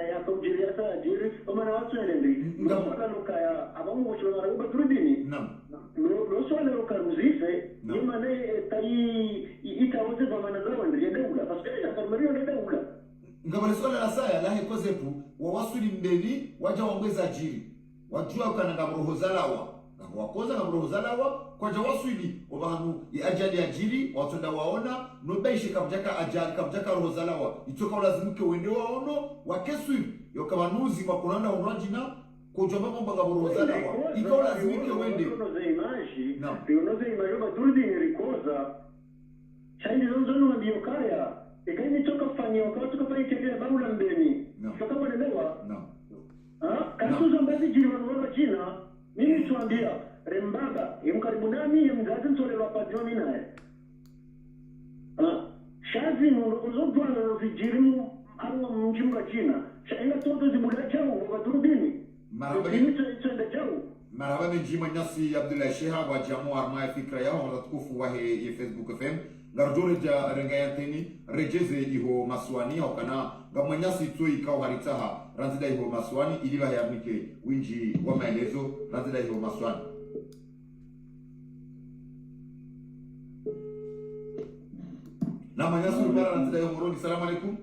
ya kujiria sa jiri kama na watu wende ngapaka lukaya abamu wachwa marabe turudini naam lo swala lokaruzife yemane tai itawoze kwa manadawa ndio daula parce que gendarmerie ndio daula ngabale swala la saya la hekozepu wa wasuli mbeni waja wangweza jiri wajua kana ngabroho zalawa ngabo wakoza ngabroho zalawa kwa jawasuli obahanu ya ajali ya jiri watonda waona no beishe kabjaka ajali kabjaka roho zalawa itoka lazimike wende waono wakeswi yokabanuzi makunanda onrajina kujomba mambo ngabroho zalawa ikawa lazimike wende no unoze image badurudi nilikoza chaindi zonzo ndio kaya ikaini toka fanyia wakati tukafanya tembea baula mbeni toka wanaelewa kasuza mbazi jiri wanaona jina mimi tuambia rembaba yemkaribu nami yemgazi ntole wapatroni naye shazi ngozo bwana vijirimu au mjimba jina shainga toto zibula chao badurudini marhaba menjima nyasi Abdullah Sheha wa jamu arma fikra yao watatukufu wa ye Facebook FM ngardore ja rengayanteni rejeze iho maswani au kana gamanyasi tu ikao haritaha ranzida iho maswani iliva yamike winji wa maelezo ranzida iho maswani na manyasi ubara ranzida iho moroni. Salamu alaikum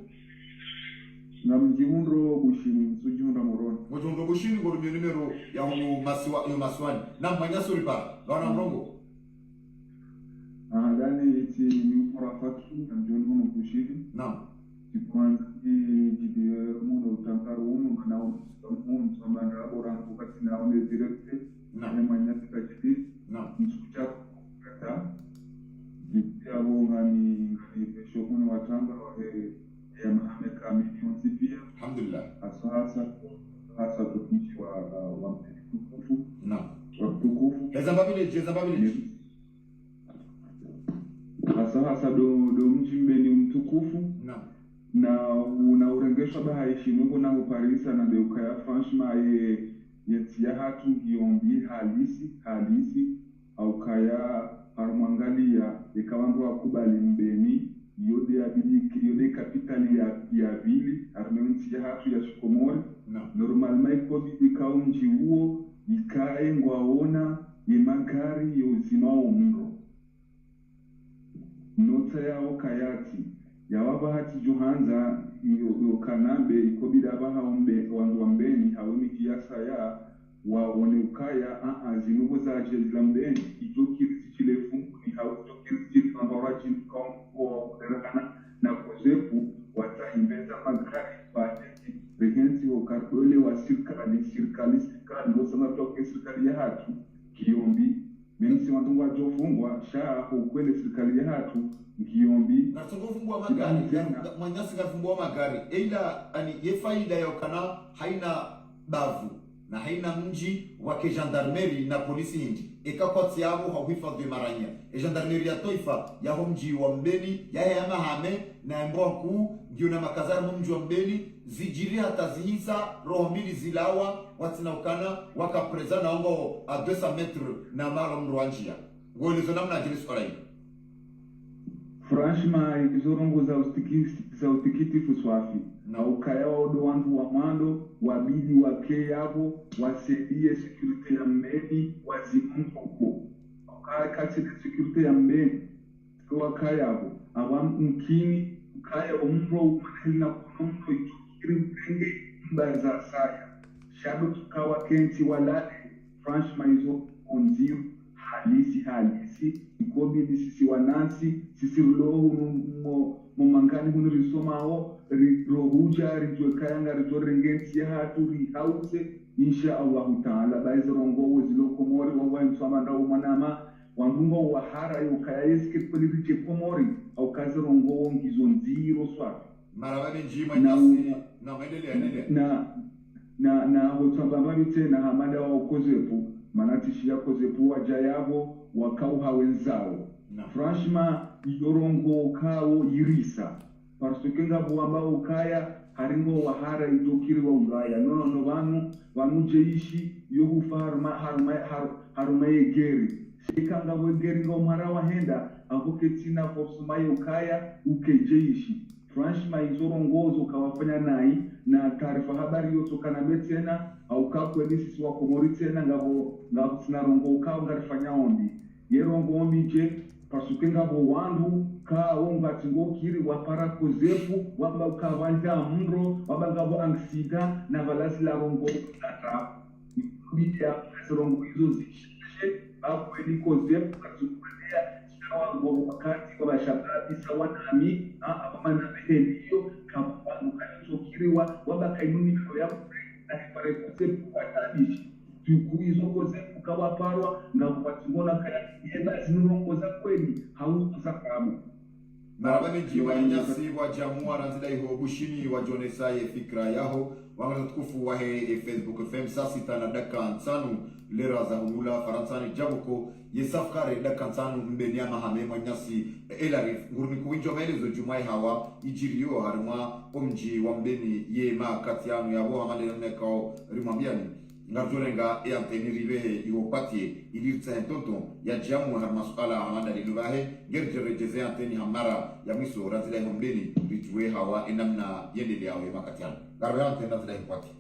na mjiundro bushini msujunda moroni mjiundro bushini kwa numero ya maswani na manyaso lipa gawana mrongo gani iti ni urafatu na mjiundro bushini naam kwanza jibiwe muno utankaro uno na uno somanda orang wakati na one directe na manyasi kajidi naam msucha kata jipia wongani pesho kuna watanga wa ya Mohamed Kamil Monsipia alhamdulillah hasa tukishi wa mtukufu naam watukufu Zambabile hasa do mjimbeni mtukufu naam na unaurengeshwa bahaishi nuko na uparisa na deuka ya fanshma yetia hatu giombi halisi au kaya armangalia ikawambo wakubali mbeni yode kapitali ya vili armensi ya hatu ya Shikomori normalement ikodi ikaunji huo ikae ngwaona imagari youzimao mno nota yao kayati yawaba hati juhanza yo kanambe ikobida baha umbe wandu wambeni hawemi kiasa ya waone ukaya zinugo zaje zilambeni itokiri zichilefungu ni hautokiri zichilefungu kwa kuderekana na kozepu watahimbeza magari bajeti regensi wakardole wa sirikali wasama toke sirikali ya hatu kiombi mensi wantungu wajofungwa shaa ukwele sirikali ya hatu kiombi na tungofungwa magari mwanyasi kafungwa magari ila ani yefaida ya ukana haina bavu na haina mji wake gendarmerie na polisi hindi ekakwati yabo hauhifadhi maranya gendarmerie ya toifa yaho mji wa mbeni ya mahame na mboa kuu ndio na makazara mji wa mbeni zijiri hata zihisa roho mbili zilawa watina ukana wakapreza na ongo a 200 metre na malo mruanjia ngolizo namna ajili swala hii. Franchement ikizorongo za utikitifu swafi na ukaya waodo wangu wa mando wabidi wake yabo wasedie security ya mbeni wazimunguko ukaya katika security ya mbeni wakaya yabo awam mkini ukaya umro umanahili na kunondo itukiri upenge mba za saya shado tukawa kenti walade franchement izo onziru halisi ikobidi sisi wanansi sisi roho mangani hunu risomao rohuja rijwekayanga rijorengenti ya hatu rihause insha Allah ta'ala baizo rongo zilokomori wawa mswamanda umanama wandungo wahara yokaya yeske kweli riche komori au kazi rongo ngizo nziro swafi marawani njima nyasi na maendelea na hotambamba na hamada wa ukozepu manatishia kozepu wajayabo wakauha wenzao franchement idorongo kao irisa parce que ngabo ambao ukaya haringo wahara itokiri wa ulaya no vanu jeishi yogu haruma yegeri sikanga wegeri ngo mara wahenda akoketina fosuma ukaya ukejeishi franchement izorongozo kawafanya nai na taarifa habari yotokana betena au kakweli sisi wa komori tena ngabo sinarongo ukao ngarifanya ombi yerongo ombi je pasuke ngabo wandu ka wonga tingokiri wapara kozefu wamba ukawanja mro wamba ngabo angsida na valasi la rongo tata bitia rongo hizo zishe akweli kozefu kasukulia wango wakati kwa shababi sawanami abamana behendiyo kabantu kachokiriwa wamba kainuni ya na pare kozefu kwatabishi tukuizo kozefu kawaparwa ngakwatingona kaya yeba zinurongoza kweli hauza kamu marabani jiwa nyasi wa jamua ranzida iho bushini wa jonesa ye fikra yaho wanga tukufu wa he Facebook FM sasita na daka nsanu lera za hulula faransani jabuko ye safkare daka nsanu mbenia mahame nyasi elarif ngurni kuwinjo maelezo jumai hawa ijiriyo haruma omji wa mbeni ye ma katianu ya boha mande nekao rimambiani ngarjorenga e anteni rive iwopatie ilirtsa entonto ya jamu har masala hamada lilubahe gerjerejeze anteni hamara ya miso razila hombeni ritwe hawa enamna yendele yawe makatiana garbe anteni razila iwopati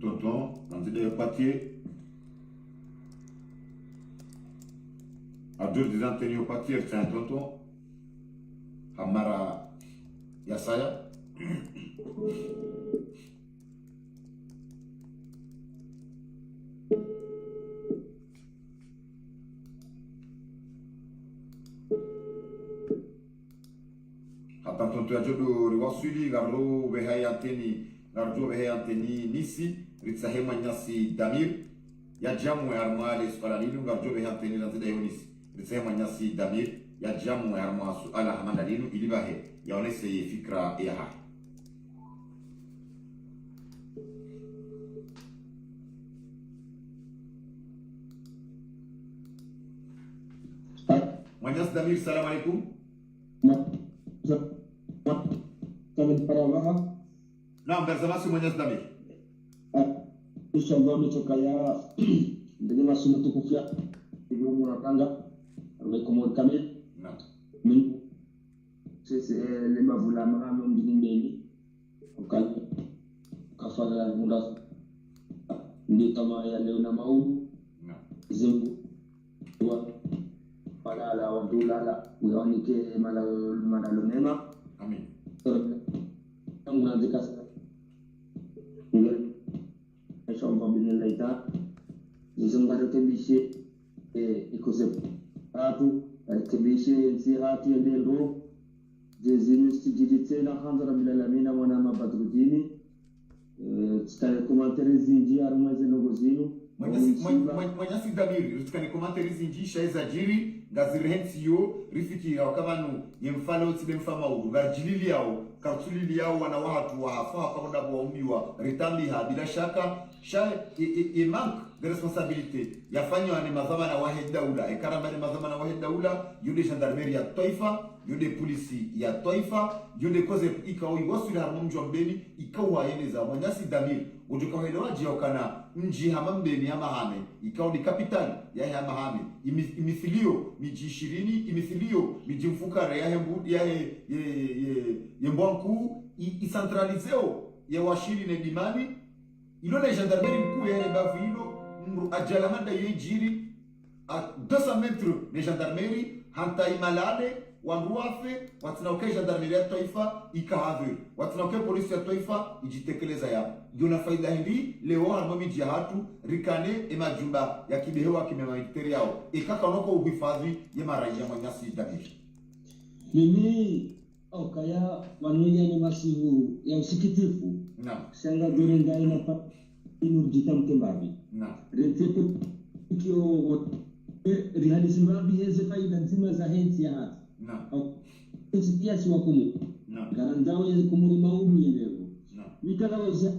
tonton, dans papier, à deux des antennes au papier, c'est un tonton, Hamara Yasaya. Attends, tu as dit de Riwasuli, Garlo, Behaya Anteni. Garjo behe anteni nisi ritsahema nyasi damir ya jamu ya armale suala linu garjo behe anteni lanzida yonisi ritsahema nyasi damir ya jamu ya arma suala hamanda linu ilibahe ya onese ye fikra ya ha Manyas damir salam alaikum Naam, bersama semuanya Damir. Inshallah metokaya ndege masumu tukufia hivyo mwanakanga rekomo kamil na min c'est le mavula mahame mdingeni ukali kafala muda ndi kama ya leo na maudu na zembu wa malala wa dulala uyaonike malalo mema amin mnaanza kasa ngel shamba bin laita nizungara kebishe ikose hatu kebishe si hatu ndendo jezinu stijite na khandara bil alamin wana mabadrudini tsale commentaire zinji armaze nogozinu Mwenyasi Damiri ritukani komantere zinji shaiza jiri ngazirensi yo rifiki ya wakavanu yemfalo tile mfama uru gajilili yao kartulili yao wana watu wa hafa kamoda kwa umiwa ritambiha bila shaka ye manque de responsabilité yafanywa ni mazama na wahed daula ekaramba ni mazama na wahed daula yude gendarmerie ya taifa yude polisi ya taifa yude koze ikao iwasuli harmo mjwa mbeni ikawa yeneza Mwenyasi Damiri utukawelewaji wakana mji hamambeni ya mahame ikao ni kapitali ya mahame imithilio miji 20 imithilio miji mfukare ya hembu ya mbwanku icentralizeo ya washiri ne dimani ilo na gendarmerie mkuu ya bavu hilo ajalamanda yejiri a 200 metres de gendarmerie hanta imalale wanduafe watinauke gendarmerie ya taifa ikahadhi watinauke polisi ya taifa ijitekeleza ya yona faida hindi leo harmo miji ya hatu rikane majumba ya kibehewa kimemaiteri yao ikaka unoko uhifadhi ya maraia Mwenyasi Damiri mimi kaya wanuya ni masivu ya usikitifu na sanga gorenda ina pa inurjita mkembabi na retepo kio realisi mbabi heze faida nzima za henti ya hati na pia si wakumu na garandao ya kumuri maudu yenyewe na mikala waza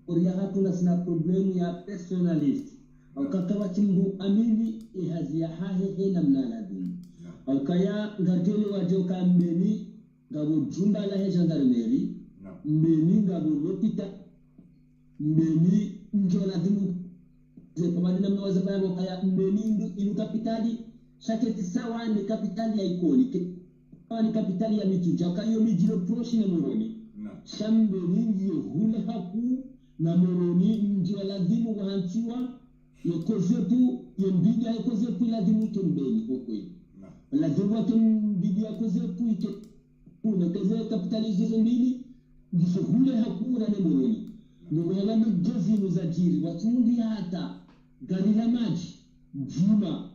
oria hatu na sina problemu ya personalist au kakawa chimbu amini ihazi ya hahe na mnaladini au kaya ngatele wajo kambeni ngabo jumba la gendarmerie mbeni ngabo lopita mbeni njola dimu je kama nina mnawaza baya kaya mbeni inu kapitali shaketi sawa ni kapitali ya ikoni ni kapitali ya mituja kayo mijilo proshi na moroni shambe ningi hule haku na moroni njola dimu wahantiwa yokozepu yembidi yokozepu la dimu kembeni kokoi la dimu kembidi yokozepu ike una kaze kapitalizo mbili ndishughule hakuna na moroni ndio mjezi mzajiri watundi hata gari la maji juma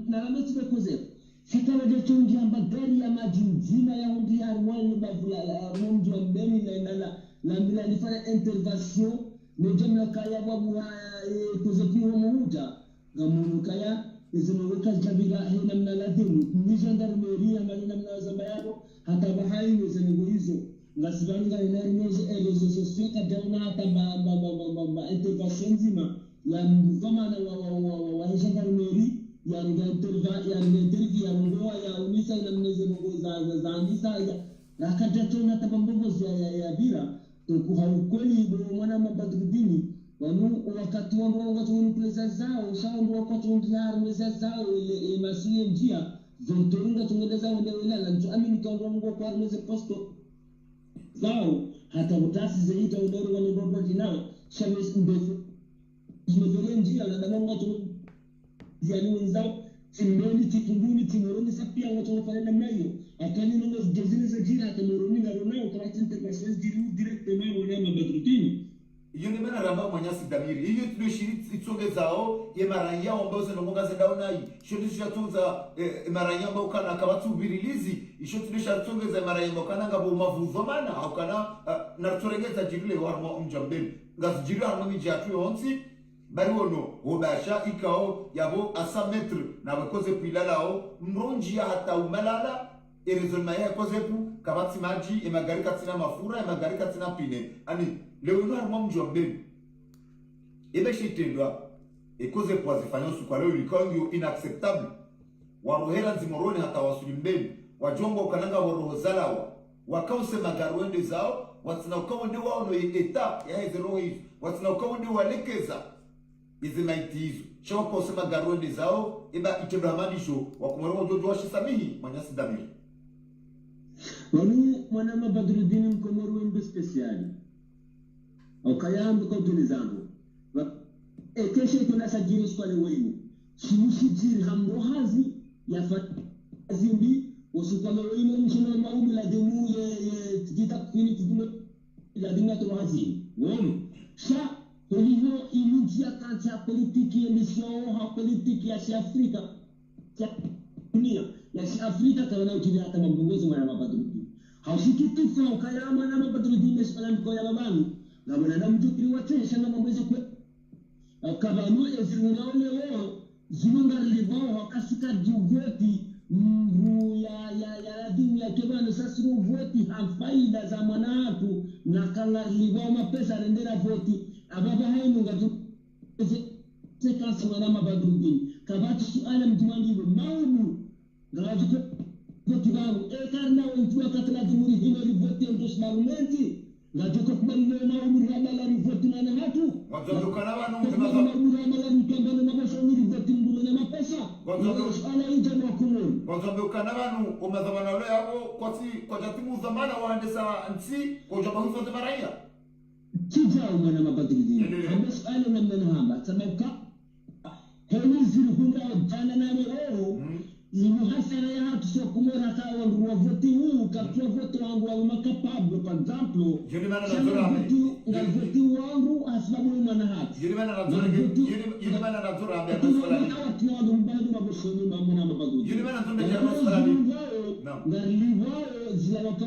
na lameti kozepu sitana de chongi amba gari ya maji juma ya undi ya rwani bavula la mundu wa mbeni la mbila nifanya intervention ne jamla kaya babu kozepu homuda gamunu kaya izimeweka jabira hina mnaladhimu ni gendarmerie amali namna zamba yako hata bahai nizengo hizo ngasibanga inainoze erezo sosika dauna hata ba intervention nzima ya mvama na wa gendarmerie ya interview ya ngoa ya unisa na mnezengo za anisa ya akatatona tabambogo ya bira to haukweli bo mwana mabadrudini wanu wakati wangu watu presa zao shauri wakati ndio meza zao ile masiye njia zontoringa tungeleza wendewela la mtu amini kaondoa mungu kwa meza posto zao hata utasi zaita udoro wale robot nao shames ndefu zimezoea njia na damu watu yani wenzao timbeni titunguni timoroni sapia watu wanafanya namna hiyo akani ndio jazini za jira hata moroni na ronao kwa intervention directement wale mabadrudini iyo ni mena ramba Mwenyasi Damiri iyo tulishiri itsonge zao ye maranya ambao zinongoga zedaona hii sho tulishatunza maranya ambao kana kabatu birilizi isho tulishatutunga za maranya ambao kana ngabo mavuzo mana au kana na turengeza jirile warmo mjambeni ngazijira harmo mijatu yonsi bari wono obasha ikao yabo asa metre na bakoze pilalao mronji hata umalala erezolma ya kozepu kabati maji emagari katina mafura emagari katina pine ani leo ino harimo mjwa mbeni ebe shitendwa ekoze kwa zifanyosu kwa leo likonyo inacceptable warohera nzimoroni hata wasuli mbeni wajombo ukananga waroho zalawa wakause magari wende zao watina ukawo ndi wao no eta ya heze roho hizo watina ukawo ndi walekeza izimaitizo choko sema garwende zao eba itendo hamandisho wakumwero jojo washisamihi manyasi damiri wanu mwana Badruddin mkomoru wembe speciali okayambu kwa utilizangu keshe kuna sajiri swale wenu shimushi jiri hambo hazi ya fazimbi usukame wenu mshino maumi la demu ye tijita kufini tijima la demu ya tuwa hazi wonu sha hivyo ilijia kanti ya politiki emisyon ha politiki ya si Afrika ya dunia ya si Afrika kawana utili hata mbungozi mwana Badruddin haushiki tufa ukaya mwana Badruddin esipala mko ya babanu na mwana mjukiri watesha na mbweze kwe kabanu ezirungaone wao zilunga libao wakasika juveti mbu ya dini ya kebano sasa voti hafaida za mwanatu na kala libao mapesa rendera voti ababa hainu ngatu sekansi mwana Badruddin kabati suala mtumangibo maumu ngatu voti babu karna wentua katla jumuri hino voti endos marumenti ngatu ko kubalino maumu ramala voti na hatu wazondokana banu ramala mkambana na bashoni voti ndule na mapesa suala injama kumuni wazondokana banu umazamana lo yabo kwa jatimu zamana waandesa nsi kwa jama hizo maraia kijao mwana Badruddin ambas ale na mnahamba sababu heli zilihunda jana na leo imuhasara ya hatu sio kumora kawa nduwa voti huu katua voti wangu wa makapablo for example na voti wangu asababu mwana hatu yule mana na zora ambaye maswala ni watu na mbadu maboshoni mwana Badruddin yule mana zombe ya maswala ni na livao zilawaka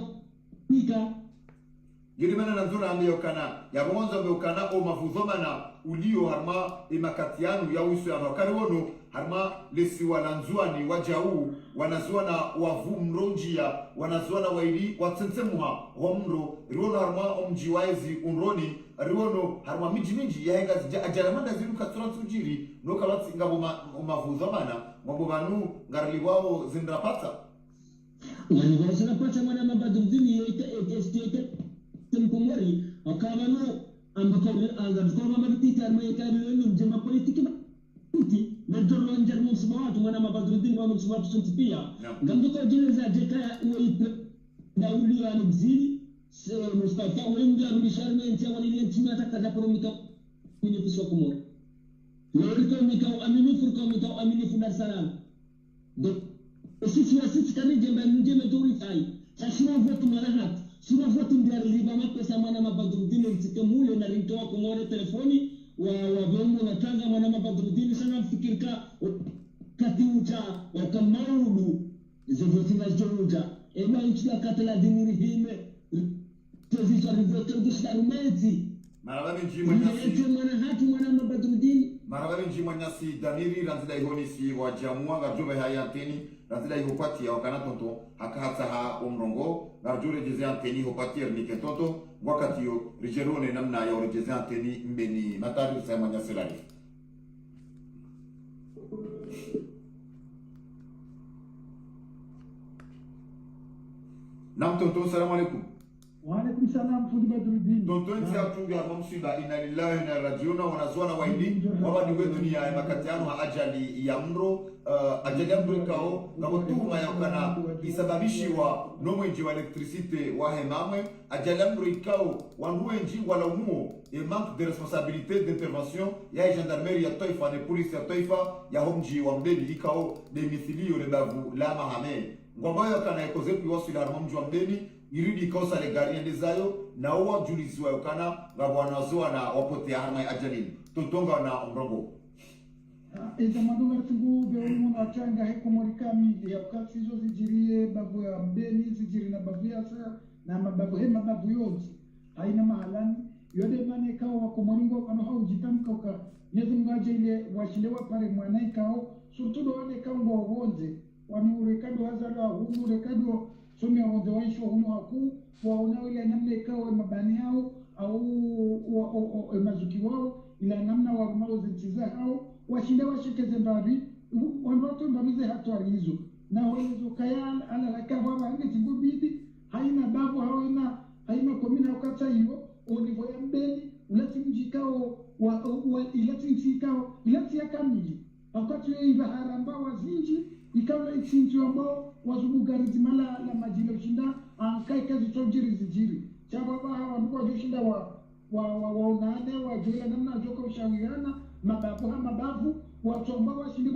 Girimana na zura ameyokana ya mwanzo ameyokana o mafuzomana ulio harma imakatianu ya uso ya wakari wono harma lesi walanzuani wajau wanazuana wavu mronjia wanazuana waili watsensemuha homro riwono harma omjiwaizi unroni riwono harma miji ya henga ajaramanda ziru katsura tsujiri noka watsi ngabo mafuzomana ngabo banu ngarli wao zindrapata wanivazina pata mwana Badruddin yete temkomori akabano ambako angazikoma mabititi armayekabilo mjema politiki kuti nedorlo njarmo subhatu mwana Badruddin wa subhatu sontipia ngamdoko jeneza jeka uipe na uli anibzili Mustafa wenga rulisharme ntia walile ntima takada promika mini kuswa kumori loriko mikao amini furko mikao amini fundar salam do sisi kani jembe duri fai sashima votu malahat sura votu ndia liba mapesa mwana Badruddin mtike mule na rintoa kumwone telefoni wa viongo na tanga mwana Badruddin sana mfikirika kati uja wakamaudu zivoti na joja ema nchi ya katala dimuri hime tezisha rivotu gisharumezi marababi njimanyasi mwana hatu mwana Badruddin marababi njimanyasi damiri ranzila ihoni si wajamua garjobe haya anteni ranzila ihopati ya wakana tonto haka hatsa ha omrongo garjure jeze anteni hopati ernike tonto wakati yo rijerone namna ya orejeze anteni mbeni matari sa manyasi lari nam tonto salamu alaikum Waalaikum salam fundi Badruddin. Tonton si atunga mamsiba inna lillahi wa inna ilaihi rajiun wanazuana waindi wabadi we dunia ya makatiano ha ajali ya mro ajali ya mro kao ngabo tuma ya kana isababishi wa nomwenji wa electricité wa hemamwe ajali ya mro kao wanwenji wala umuo et manque de responsabilité d'intervention ya gendarmerie ya taifa na police ya taifa ya homji wa mbeni ikao de mithilio le bavu la mahame ngomba ya kana ekoze piwasila harmomji wa mbeni iridi kosa le gari ndezayo na uwa julisi wa yokana ngabwana zoa na wapote harma ajalini totonga na omrongo eza maduga tugu be umuntu achanga hekomorikami ya ukati zo zijirie babu ya mbeni zijiri na babu ya sa na mababu hema babu yote haina mahalani yode mane kao wakomoringo kano hau jitamka uka nyezo mgaje ile washilewa pale mwanai kao surtudo wane kao ngo wonze wanurekado hazara hunurekado somi ya wonde waisho humu haku waona ile namna ikawa mabani hao au mazuki wao ila namna warumao zinchiza hao washinde washikeze mbari wandoto mbarize hatu alizo na wezo kaya ala laka baba hangi tigubidi haina babu haina komina ukata hiyo onivo ya mbeni ulati mjikao ilati mjikao ilati ya kamili wakati iva haramba wazinji ikawa isinti ambao wazungugarizi mala la majina ushinda ankai kazi tojiri zijiri chababa hawa ndipo wajushinda waonane wajuela namna joka ushawiana mabavu watu ambao washindi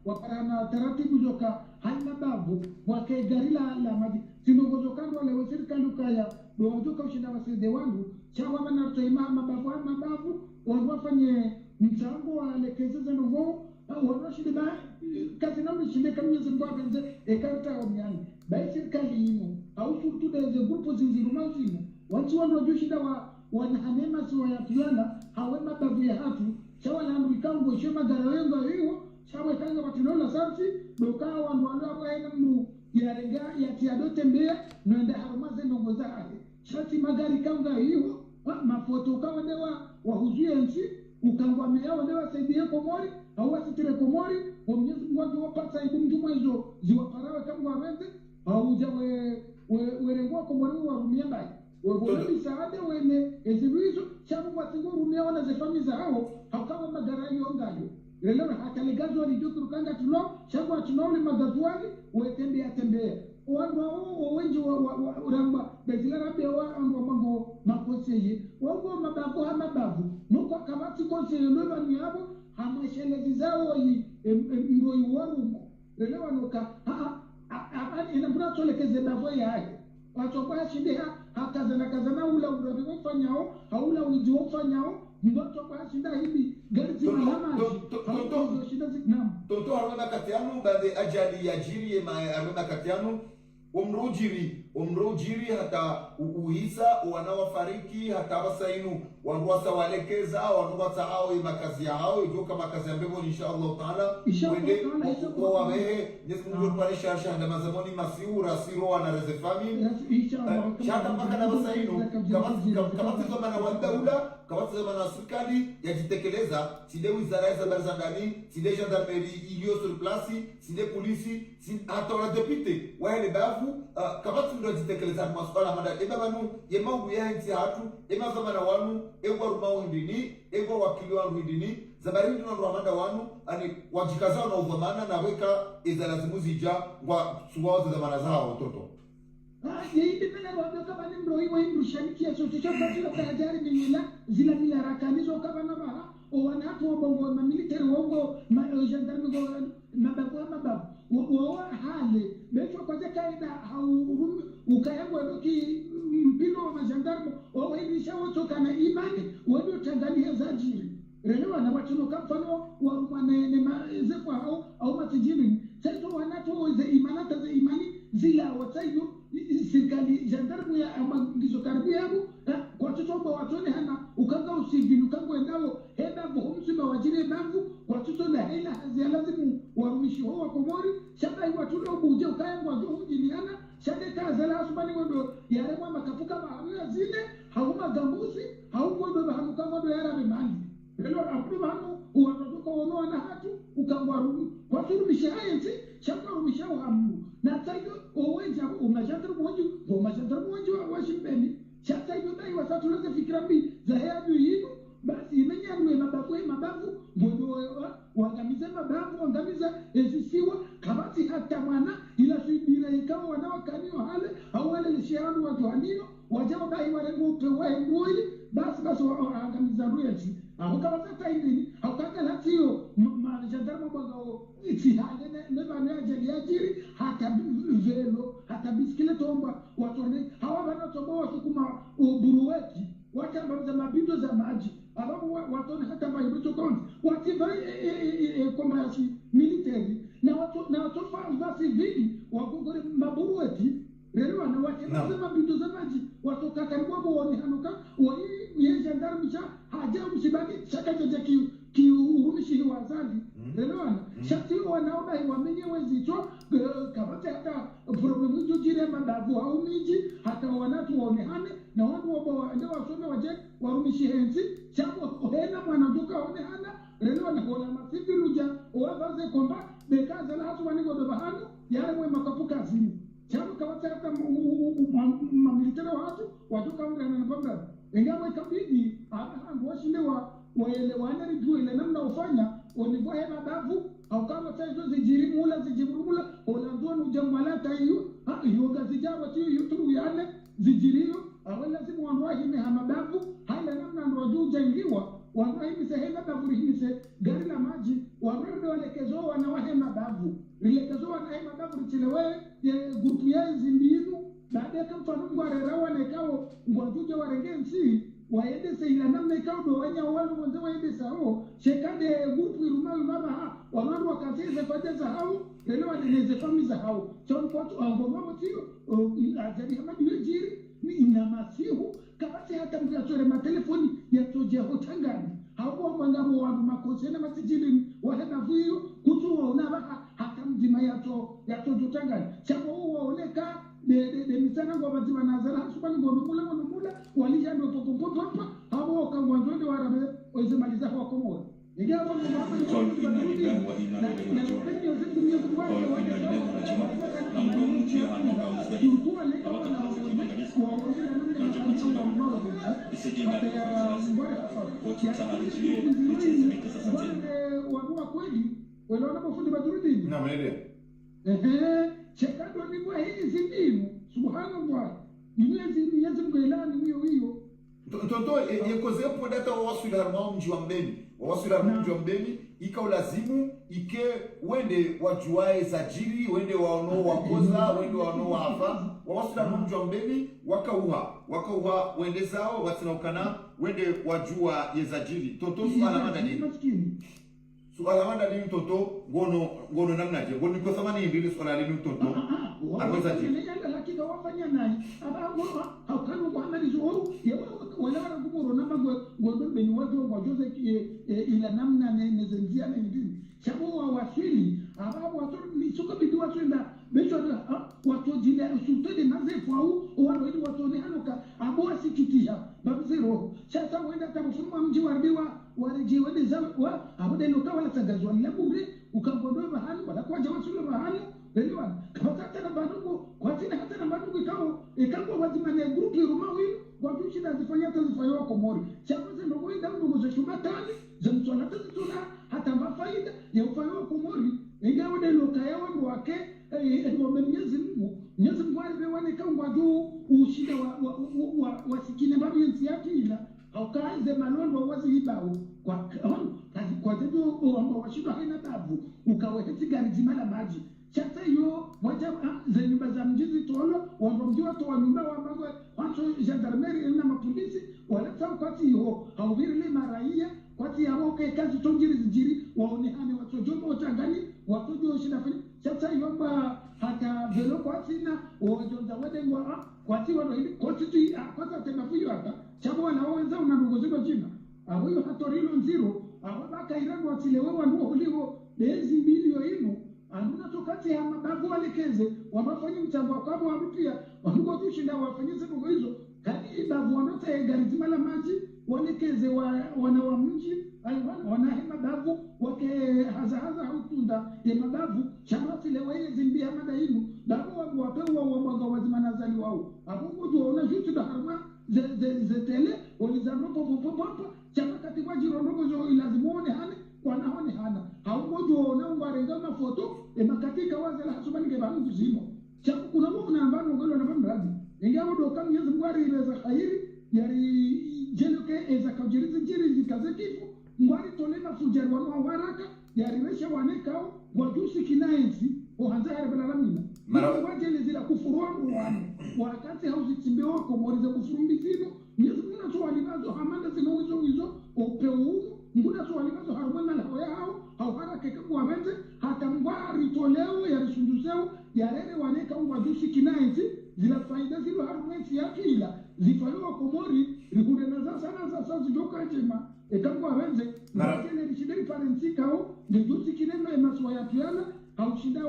wafarana taratibu joka haina bavu wakegari la maji sinogozokando wale serikali ukaya dojoka ushinda wasede wangu chawa wana toima mabavu wafanye mchango waelekeze ngo wanoshinde ba kazi na mshinde kama Mungu akanze ekarta omyani ba serikali ino au surtout des groupes zinziruma zino watu wanojushinda wanahanema si wayatuana hawe mabavu ya hatu chawa na mbikango shema garawenga hiyo chawa kanga watunola sarti doka wandu hapo haina mru yarenga yatiadote mbea noenda harumaze ndongoza hali shati magari kanga hiyo mafoto kawa dewa wahuzuye nchi ukangwa meao dewa saidie komori au wasitire komori Mwenyezi Mungu wapata ikumjuma hizo ziwaparawe kama waweze au jawe werengwa komori warumia bai wabona bisaade wene ezibizo chabu watingo rumia wana zefamiza hao hakawa magarayo ongayo lelo hakalegazo walijukuru kanga tulo chabu atunauli magazwali wetembea wao wengi uramba bezila rabia wa mango makoseye wao mabavu nuko kamati konseye leba nyabo hamashelezi zao ndoi warumo lelo anoka ina mbrato lekeze bavo yake watu kwa shinde kazana ula urabi wafanyao haula uji wafanyao ndoto kwa shinda hivi gari malama hapo shida zinam toto haruna katianu baada ajali ya jiri ma haruna katianu umrujiri hata uhisa wanawafariki hata wasainu wanawasa walekeza wanawasa hao makazi yao joka makazi ya mbego inshallah taala wende kwa wabehe Yesu Mungu pale shahada mazamoni masiura siro wana rezefami shaka mpaka na wasainu kama zoma na wadaula kama zoma na serikali yajitekeleza side wizara za barzandani side gendarmerie iliyo sur place side polisi hata wala depute wale bavu kama tunajitekeleza masuala mada ebabanu yemau yahanti hatu emazama na wanu egwa rumau ndini egwa wakili wanu ndini zabarindi na ramanda wanu ani wajikazao na udhamana na weka ezalazimu zija wa suwao za zamana zao watoto yindi pena wabyo kama ni mro hiyo imrushanikia sote chapa kila tahadhari minila zila bila rakanizo kama na baha o wanatu wa bongo ma military wongo ma gendarme go mababu wa hali beto kwa kaida hau ukayangwa doki mpino wa gendarme o hivi shawo toka na imani wado Tanzania zajiri relewa na watu no kafano wa manene mazekwa au matijini sasa wanatu za imanata za imani zila watayo serikali gendarme ya amangizo karibia hapo kwa watoto watone hana ukanga usivili ukanga endao heda bohumsima wajire bangu watoto na hela hazia lazimu warumishi wa komori shaka hiyo watu ndio buje ukayangwa hujiliana shaka kaza la asubani wendo yaremwa makafuka bahamia zile hauma gambusi hauko ndo bahamuka ndo yara bimani lelo apu bano watoto ono na hatu ukangwaru waturumishi hayenzi shaka rumisha hamu na taido owenja umajandru mmoja wa shimbeni shaka hiyo dai wasatu laze fikira mbi za headu yinu basi imenyanwe mabavu ngodo wangamize mabavu wangamiza ezisiwa kabati hata mwana ila shibira ikawa wanawakaniwa hale au wale lishianu watu hanino wajao dai warengo upewa mboi basi wangamiza ruyensi au kabata hivi au kaka latio majandarma bagao itihale nebana ajali ajiri hata velo hata biskile tomba watone hawa bana tomba wasukuma buruweti watamba mabindo za maji ababu watone hata mabindo konti wativa kombashi military na watu fa civili wakugore maburuweti leo na watembe mabindo za maji watoka karibu waone hanuka wani ye gendarme cha haja msibaki shaka cha kiurumishi wazali leo na shati wanaomba wamenye wezito kabata hata problemu hizo jire mandavu au miji hata wanatu waonehane na watu wao ndio wasome waje warumishi henzi chapo hena mwanaduka waonehana leo na kola masifi ruja wazaze komba bekaza la hatu wanigo do bahanu yale mwe makapuka zini chapo kabata hata mamilitera watu kama na pamba ingawa ikabidi washinde waelewana rijue ile namna ufanya onivua hema davu au kama taizo zijirimula zijimurumula olanzua nujamwalata hiyo gazijawa tiyo yuturu yane zijiriyo awe lazimu wandoa hime hamadavu haila namna ndoju ujaingiwa wandoa hime se hema davu hime se gari la maji wandoa walekezo wanawa hema davu rilekezo wana hema davu richilewe grupu ya zimbinu baada mfano ngwarera wanekao ngwajuje warengensi waendese ila namna ikao do wanya wanu wanze waendesa hao shekade grupu irumayo mama wanadu wakazeze fadeza hao lelo wadeneze famiza hao so kwa ngomamo tiyo azali hamadi wejiri ni inamasihu kabati hata mzatore matelefoni ya toje hotangani hao wangamo wandu makosena masijili wahena vuyo kutu waonaba hata mzima yato jotangani chako waoneka de misana ngo baziba nazala hasubani ngo mula walisha ndo popo hapa hao kangwanzo warabe wezemaliza kwa komoro ingawa wabua kweli wanaona mafundi badurudini na mwele chekado ni kwa hizi mbinu subhanallah niwezi mgelani hiyo Tonto yekozepo data wawaswila harmao mji wa mbeni wawaswila harmao mji wa mbeni ika ulazimu ike wende wajuae zajiri wende waono wakoza wende waono wahafa wawaswila harmao mji wa mbeni wakauha wende zao watinaukana wende wajua yezajiri tonto suala manda nini suala manda nini tonto ngono namnaje ngono niko thamani indili suala nini tonto akoza jiri lakini wafanya nani haukanu kuhamari zuhu wala kumuro nama ngondo beni wazo wajoze ila namna nezenzia na ndini shabu wa wasili ababu watu nisuka bidi watu enda becho watu jile sultani nazefu au watu ni hanuka abu asikitisha babu zero sasa wenda tabufunwa mji warbiwa wariji wende zawa abu deno kawala tagazwa labure ukamgondoa bahali wala kwa jawasulu bahali Beliwan, kapata na bandugu, kwa tina hata na bandugu ikawa wazimane grupu irumawi, wajushi na zifanya tazifayo komori. Chakuze ndogo ida ndogo za shumatani, za mtuana tazituna, hata mafaida ya ufayo komori. Ingawa de lokaya wangu wake, wamemiezi Mungu alibewane kama wajuu ushida wasikine babu yensi yaki ila, haukaanze manondo wazi hibao. Kwa zetu washidwa haina tabu, ukaweheti gari jimala maji. Chata yo waja za nyumba za mjizi tolo wamjua to nyumba wa mambo watu gendarmerie na mapolisi waleta wakati hiyo haubiri maraia wakati yao kwa kazi tonjiri zijiri waonekane watu jombo utangani watu jo shida fili chata yo ba hata velo kwa sina wajonza wade ngwa kwati wano ili kwati tu kwanza tena fuyo hapa chabo na wenza una ndugu ziko jina hiyo hatorilo nziro abaka irango atilewe wanduo uliwo bezi bilio inu anduna tokati ya mabavu walekeze wamafanya mchango kwabo wamipia wanuko tushinda wafanyise ndugu hizo kadi ibavu wanota ya garizima la maji walekeze wana wa mji wanahema bavu wake haza hautunda ya mabavu chamati lewe zimbia mada inu babu wapewa wamwaga wazima nazali wao abubu tuwaona jutu da harma zetele walizanopo popopopo chamakati kwa jironoko zo ilazimuone hane wanaone hana haumojo unaomba renga foto makatika waza la hasubani ke banu kuzimo chapo kuna mwana ambano ngalo na mradi ingawa do kama Yesu ngwari iweza khairi yari jeloke eza kujirizi jirizi kazekifu ngwari tolena fujari wa waraka yari resha wanekao wajusi kinaenzi ohanza harabala lamina mara wajele zila kufurwa wakati hauzitimbe wako moriza kufurumbizino Yesu muna tu walibazo hamanda zino wizo opeu nguna tu walibazo harumana la hao au haraka kwa wenze hata ngwari toleo ya risunduzeo ya rere waneka wajusi kinaenzi zila faida zilo harumwensi ya kila zifaliwa komori rikude na sasa zijoka chema ekangwa wenze ngajele rishideri parensika au njusi kineno ya maswa ya piana au shinda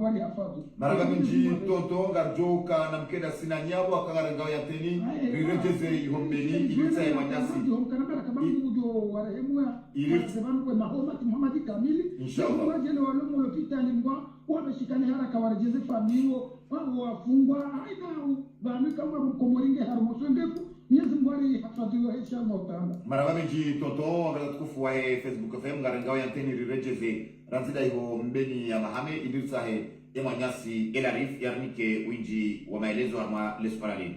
wali hafadhu maraga minji toto garjoka na mkeda sina nyabo akagarangao ya teni rirejeze ihombeni ilitsa ya manyasi kana baraka bangu jo warehemwa ilitsebangu kwa Muhammad Muhammad kamili inshallah wajele walomo lopitani mwa wameshikane haraka warejeze famiwo wao wafungwa aina bami kama mkomoringe harumoso ndefu Mwenyezi Mungu alihifadhiwa inshallah taala. Maraba menji tonton ngala tukufu wa Facebook FM ngarenga ya nteni rirejeze ranzida hiyo mbeni ya mahame idirsahe ya manyasi elarif yarnike winji wa maelezo ama lesparali.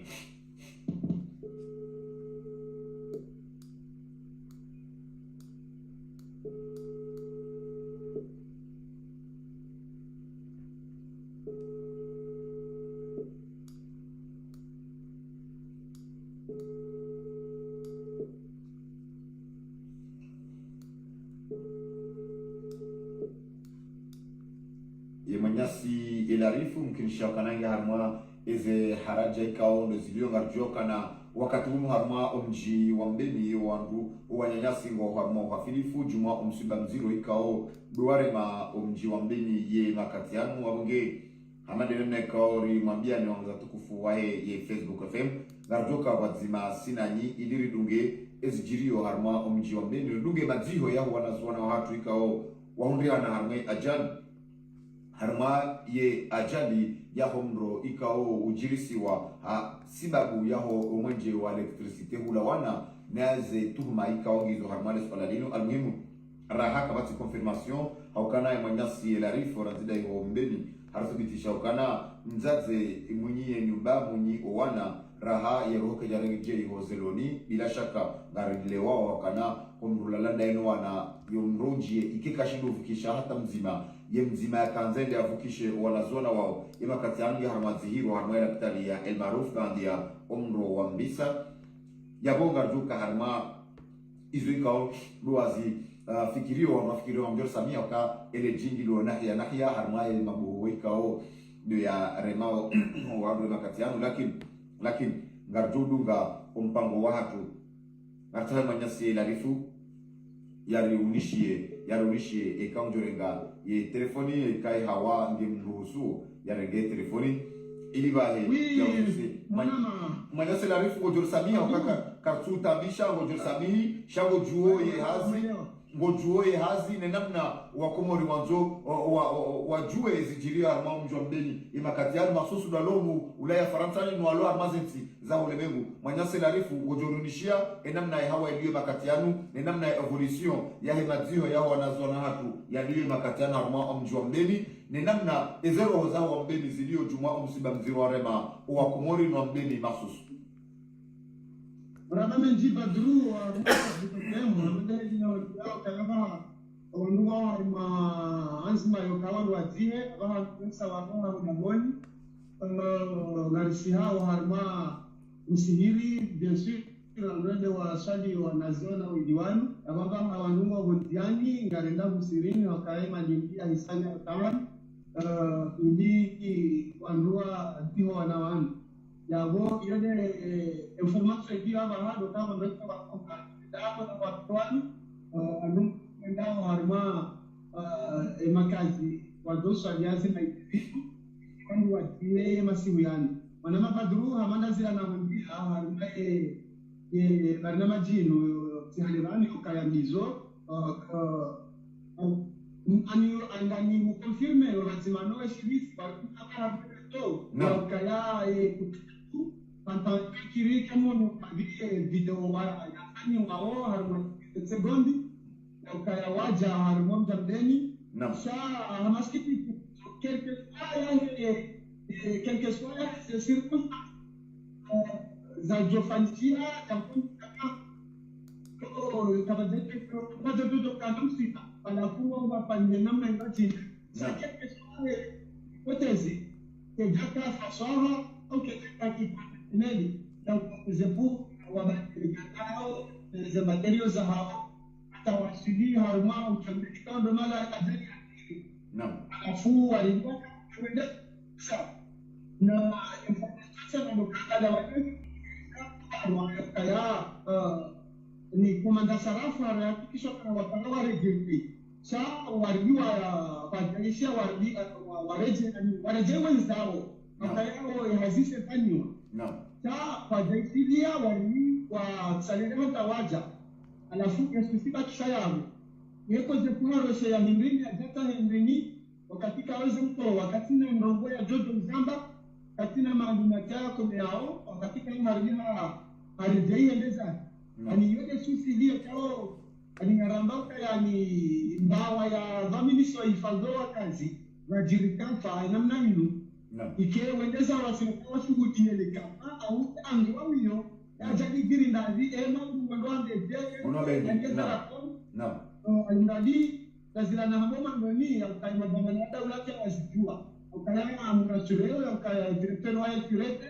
Manyasi elarifu mkinisha kananga harma eze haraja ikao ndozilio ngarjoka na wakati huu harma omji wa mbeni wangu wanyanyasi ngo harma wafilifu juma omsiba mziro ikao duare ma omji wa mbeni ye makatianu wabunge hamade nene kaori mambia ni wanza tukufu wae ye Facebook FM ngarjoka wazima sinanyi idiri dunge ezijirio harma omji wa mbeni dunge madziho yahu wanazuwana watu ikao wahundia na harma ajali harma ye ajali ya homro ikao ujirisiwa sibabu yaho umwenje wa electricity hula wana naze tuhuma ikao ngizo harma lespaladino almuhimu raha kabati confirmation haukana ya manyasi elarifu ranzida iho mbeni haruthibitisha haukana mzaze mwenye nyumba mwenye owana raha ya rohoke jarengije iho zeloni bila shaka ngaridile wao wakana kumrulalanda ino wana yomronjie ikika shindu uvukisha hata mzima ye mzima ya kanzende avukishe wanazona wao ima katianu ya harmazihiru harma ya kitali ya El Maruf bandi ya omro wa mbisa ya bonga rjuka harma izu ikao luwazi fikirio wa mafikirio wa mjor samia waka ele jingi luwa nahia harma ya mabuhu ikao ndio ya remao wadu ima katianu lakin ngarjudunga umpango wahatu ngartahe manyasi elarifu yarunishie ekaunjorenga ye telefoni kai hawa nge mruhusu yarenge telefoni ili bahe oui manyasi elarifu ngojor samia wakaka kartuta bisha ngojor samihi shango juo ye hazi ngojuo ye hazi nenamna wakomori wanzo wajue zijiria harma mjwa mbeni imakatiani maksusu dalomu ulaya faransani nualo armazenti za ulemengu manyase larifu ngojorunishia enamna ya hawa iliyo makatianu nenamna ya evolution ya hemadzio ya wanazona hatu ya liyo makatianu harma mjwa mbeni nenamna ezero zao wa mbeni zilio juma msiba mziro warema wakomori nwa mbeni maksusu Rama menji badru wa mtemu amende jina yao kama wandugu wa anzima yokawa wazie kama kunsa wandugu wa maboni garisiha wa harma usihiri bien sûr ngende wa swali wa naziona udiwani kama wandugu wa bondiani ngarenda musirini wakaema lingia hisani tawan ili wandugu ndio wanawana yabo yone information hiyo hado kama ndio kwa dawa na watu andu ndao harma makazi wadoso alianza na hivi kwani watie masiwiani wana mabadru hamana zila na mwambia harma ye barnama jino tihalirani ukayamizo anio andani mkonfirme lazima no shirisi kwa kama to na kaya Pantau kiri kamu video yafanya wao harma sekondi na kaya waja harma mjamdeni sha hamaskiti quelques fois circonstances za jofantia kama kama ndio kanumsi panakuwa wapande namna ngati sa quelques fois hipotezi kejaka fasaha au kejaka neli donc zebu wabalikao ze materials za hao tawasili harma utamika ndo mala ajali afu walikuwa kwenda sawa na information ndo kala kaya ni komanda sarafu hakikisha kana watanga rejeki sa warjua badilisha wareje wenzao akayao yazishe fanywa sa badilisha wali wa salele mtawaja alafu yasifiba kishayabu yeko je kuharosha ya hindini hata hindini wakati kaweze mto wakati na ndongo ya jojo mzamba katina maandina yako yao wakati kama marina alijaiendeza ani yote sisi ile kao ani ngarambaka yani mbawa ya vaminisho ifadhoa kazi wajirikanfa namna hilo ike wendeza wasikuwa shughuli ile kama au angi wawio ajali giri ndazi ema ndo ande alimradi lazima na mama ngoni akaima baba na daula yake wasijua ukaya amrasuleo ukaya directeur wa curete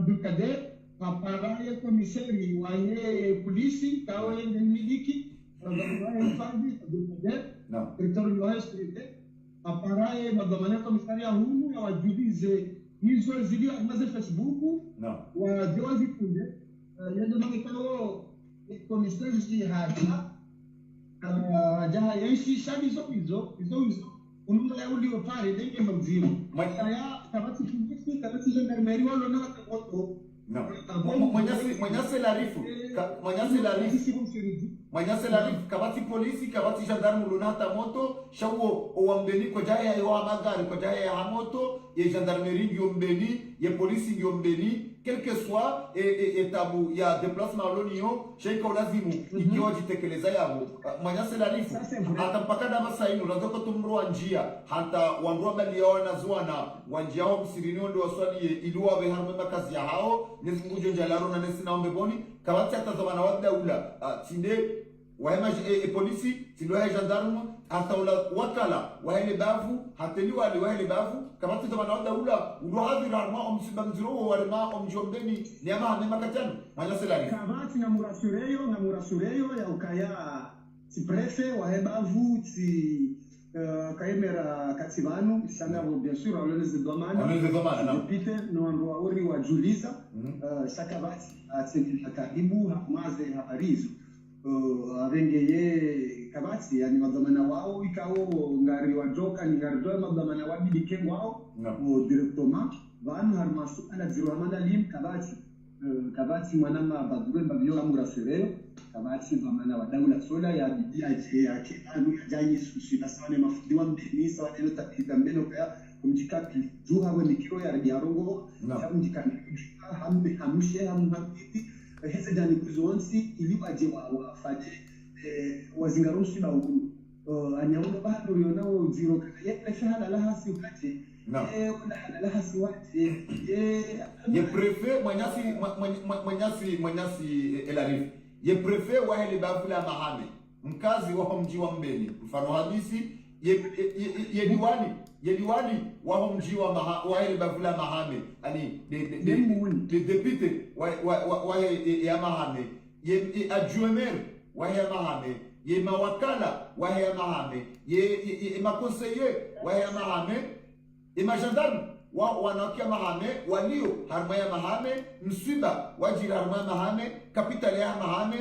du cadet aparaye komisari wa polisi kawe ndimiliki wa fandi du cadet directeur wa curete aparaye baba komisari ya humu ya wajulize hizo zilio amaze Facebook wa jozi kunde yendo makao komisari si hata jaha yenshi shadi hizo ununga ya uli opare denge mzima makaya tabati kingisi tabati gendarmerie walo na watoto Mwenyase larifu kabati polisi kabati gendarme lunata moto shawo owambeni kwa jaya ya magari kwa jaya ya moto ye gendarmerie ngiombeni ye polisi ngiombeni quel que soit etabu ya déplacement lonio sheika lazimu ikiwa jitekeleza yabo Mwenyase larifu hata mpaka dama sainu lazoko tumrua njia hata wandua bali yaona zuana wanjia hao msirinio ndio waswali iluwa we harme makazi ya hao nezingujo njalaro na nesi naombe boni kabati atazamana wadda ula tinde wahema polisi tinde wahe gendarme hata ula wakala wahele bavu hateli wale wahele bavu kabati atazamana wadda ula ulo hadhira harma omsiba mziro walema omjombeni niyama hame makatano Mwenyase larifu kabati na murasureyo ya ukaya tiprefe wahe bavu ti kaimera kativano sana bien sûr aloneze domana depite no ndo ori wa Juliza sakabati atsentilha karibu hamaze habarizo avengeye kabati yani madomana wao ikao ngari wa joka ni ngari do madomana wa bidike wao directement vanu harmasu ana zero amanda lim kabati mwanama badure babyo amurasireo kabati bamana wadau sola ya bidii yake anu yajanyi sushi basane mafundi wa mdenisa wa neno tapita mbeno kwa kumjikati juha wa nikiro ya diarongo ya kumjikati hamushe hamhapiti heze jani kuzonsi ili baje wa fade wazingarushi ba anyaunga bado yonao zero ya preshala la hasi ukate la hasi wate ye préfet Mwenyasi elarifu ye préfet wa hele bavula mahame mkazi wa mji wa Mbeni mfano hadisi ye diwani wa mji wa hele bavula mahame ani de député wa ya mahame ye adjoint wa ya mahame ye mawakala wa ya mahame ye maconseiller wa ya mahame ye magendarme wanakia mahame walio harma ya mahame msiba wajira harma mahame kapitali ya mahame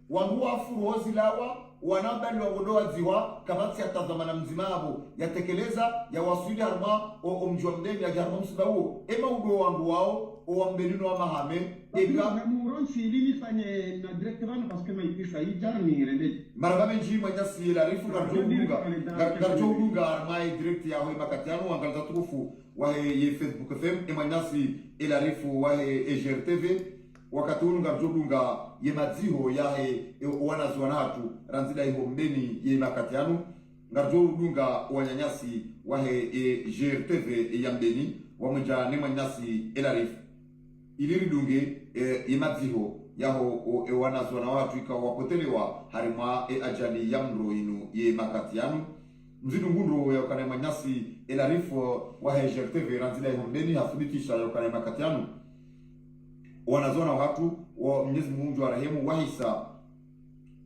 wangua furozi lawa wanabali wagodoa ziwa kabati ya tazamana mzimabo yatekeleza ya wasuli harma o mjwa mdeni ya harma msiba huo ema ugo wangu wao o wambelino wa mahame eka muronsi ilini fanye na directement parce que maitisa ijani rende marabame nji Mwenyasi larifu garjo udunga harma direct ya hoe makatiano wangalza tukufu wahe ye Facebook FM Mwenyasi elarifu wahe EGRTV wakati unga jodunga ye madziho yahe wanazwana hatu ranzida iho Mbeni ye makatiano ngarjo udunga wanyanyasi wahe EGRTV ya Mbeni wamweja ne Mwenyasi elarifu iliridunge ye madziho yaho wanazwana hatu ikawa wapotelewa harima ajali ya mro inu ye makatiano mzidu ngundo ya ukane Mwenyasi elarifu wa EGRTV ranzida iho Mbeni hafubitisha ya ukane makatiano wanazona watu wa Mwenyezi Mungu wa rahemu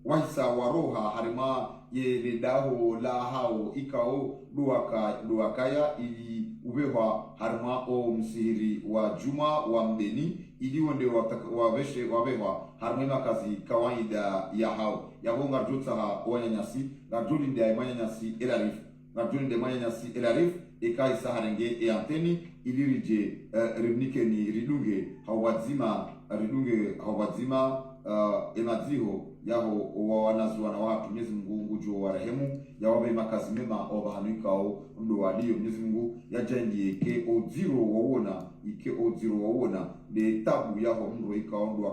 wahisa waroha harima ye lidaho la hao ikao duakaya ili ubehwa harima o msihiri wa Juma wa Mbeni ili wende wabehwa harima kazi kawaida ya hao ya gonga jota wanyanyasi garjuli ndia manyanyasi elarifu eka isaharenge anteni ilirije rimnike ni ridunge hawadzima emadziho yaho wanazuana watu Mwenyezi Mungu ngujo warehemu yawabe makazi mema obahanuikao ndo walio Mwenyezi Mungu yajangie ke oziro wawona ike oziro wawona de tabu yaho mro ikao ndo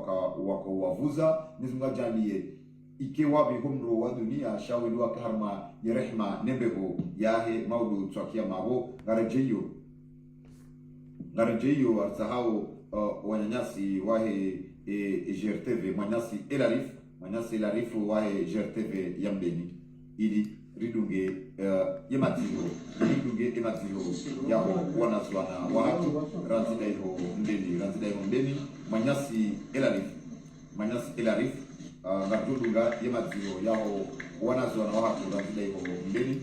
wakawavuza Mwenyezi Mungu ajangie ike wabe humro wa dunia shawilu akaharma yerehma nembeho yahe maudu twakia maho ngarajeyo arsahao wanyanyasi wahe GRTV manyasi elarif wahe GRTV yambeni ili ridunge yematiro yaho wanazwana wahatu ranzidaiho mbeni manyasi elarif ngatudunga yematiro yaho wanazwana wahatu ranzidaiho mbeni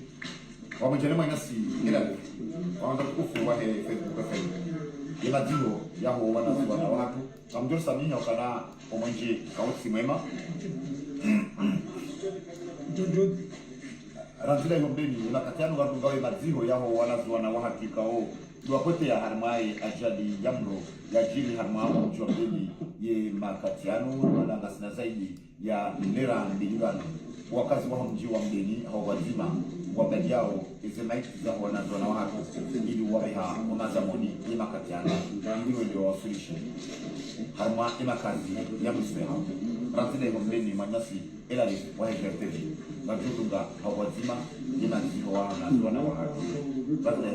wamejane manyasi elarif wanda kufu wahe Facebook yematiro yaho wanazwana wahatu kamjor saminya kana omonje kausi mwema ranzila yombeni makatiano watu gawe maziho yaho wanazuana wahakika o duapote ya harmai ajali yamro ya jili harmao mchombeni ye makatiano wala ngasina zaidi ya nera mbilugano wakazi waho mji wa mbeni hao wazima wabadi yao izemaiti za wanazuana wahatu ili wabeha umazamoni ye makatiano ndiyo ndio wasulishe harma imakazi ya msweha ranzila yombeni manyasi elali wahegerteli ngajudunga hawazima jina nziho wana wahatu baada ya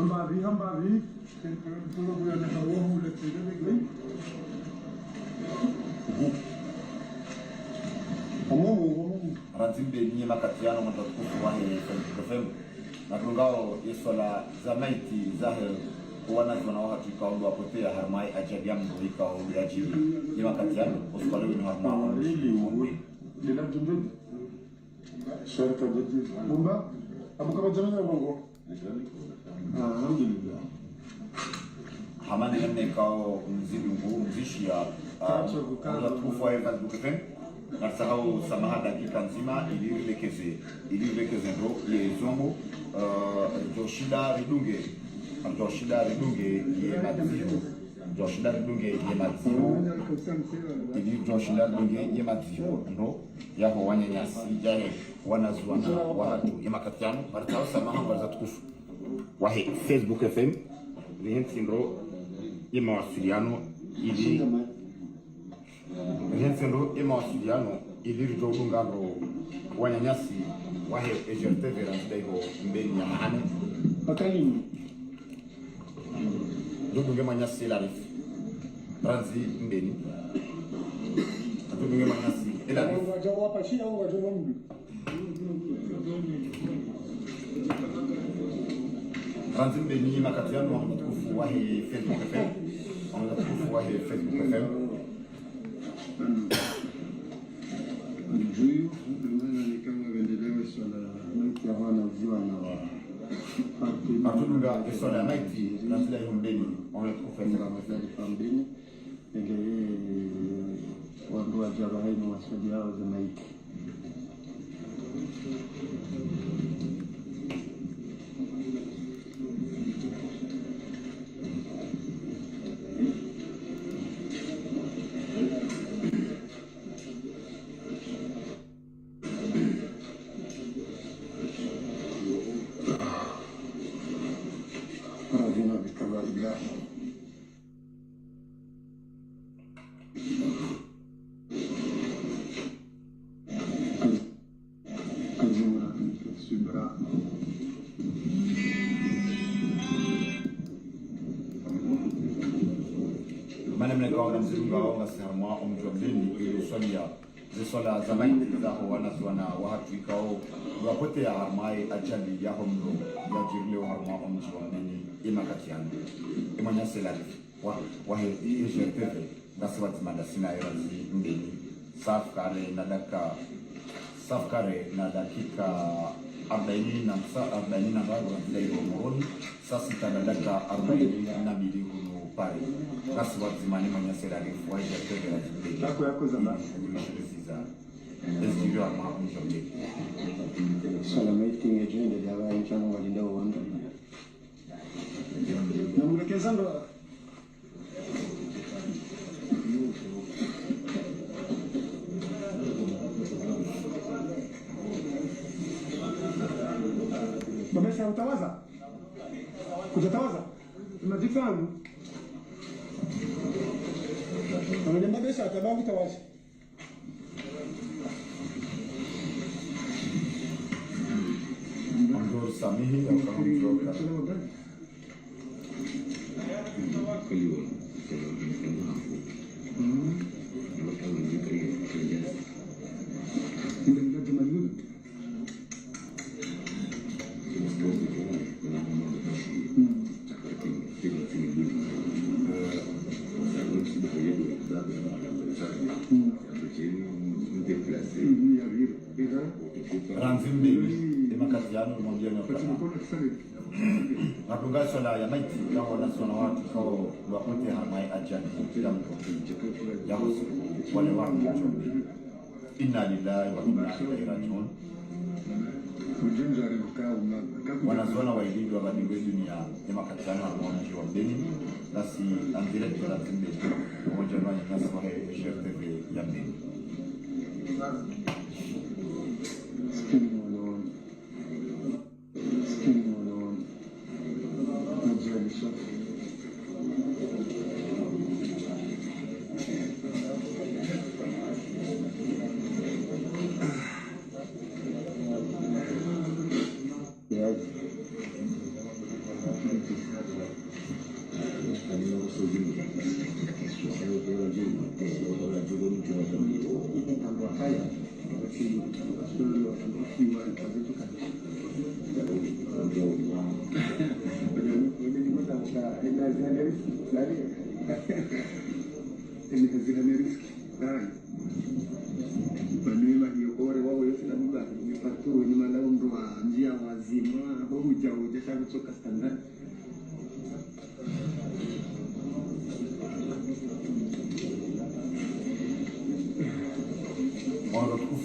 Hambavi, ranzimbe niye makatiano mtatukufu wahe FM na tungao yesola zamaiti zahe wanazwana wahatu ikaundu wapotea harmai ajabi amdo ikaundu ya jibi ye makatiano usikale wini harma lila jumbe sharika jadid bumba abu kama jamani ya bongo alhamdulillah hamani nene kao mzishi ya mtatukufu wahe Facebook FM narsahau samaha dakika nzima ilirekeze ndo ye zongo joshida ridunge ye madziho ndo yaho wanyanyasi jahe wanazuana wahatu ye makatiano barsahau samaha barza tukufu wahe Facebook FM rihensi ndo ye mawasiliano ili Rensendo emawasiliano ilirjo dungando wanyanyasi wahe GRTV ranzidaiho mbeni ya mahane bakali dungenge manyasi elarif ranzi mbeni dungenge manyasi elarif wajawa pashi au wajawa mbi ranzi mbeni makatiano wa mtukufu wahe Facebook FM Juyu mwana ni kama vendelewe swala maiti ya wana ziwa na wa atudunga swala maiti ranzila yombeni kufunga masali pambeni ngeye wandu wa jaba haini waswadi hao za maiti ngasirma omjobeni ilusolia zisola zamaiti zaho wanazwana wahatu ikao wapote ya harmai ajali ya homro ya jirleo harma omjobeni imakatiano imanyase larif wahe GRTV ngasiwati madasina erazi mbeni safkare na dakika 40 katika ile Moroni. Sasa tadadaka 42 huno pale. Kasi wazimani mwenye serari fuwa ya tege la jibeli. Lako yako zama. Estivyo ama mjombe. Salameti ngejende dawa nchano walinda wanda. Na mwelekeza ndo Babesha utawaza? Kujatawaza? Unajifahamu? Anajamba besha atababu utawaza. Amdor Samihi au kama mjoka. Ranzimbe Makatiano mwambia na kwa matungasho la ya maiti kama wanasona watu kwa wakote hamai ajani kila mtu yao wale watu inna lillahi wa inna ilaihi rajiun. Wanasona wailidi wa badingo dunia ya Makatiano wa mji wa Beni nasi andire kwa Ranzimbe mmoja wa nyasa wa SRTV ya Beni.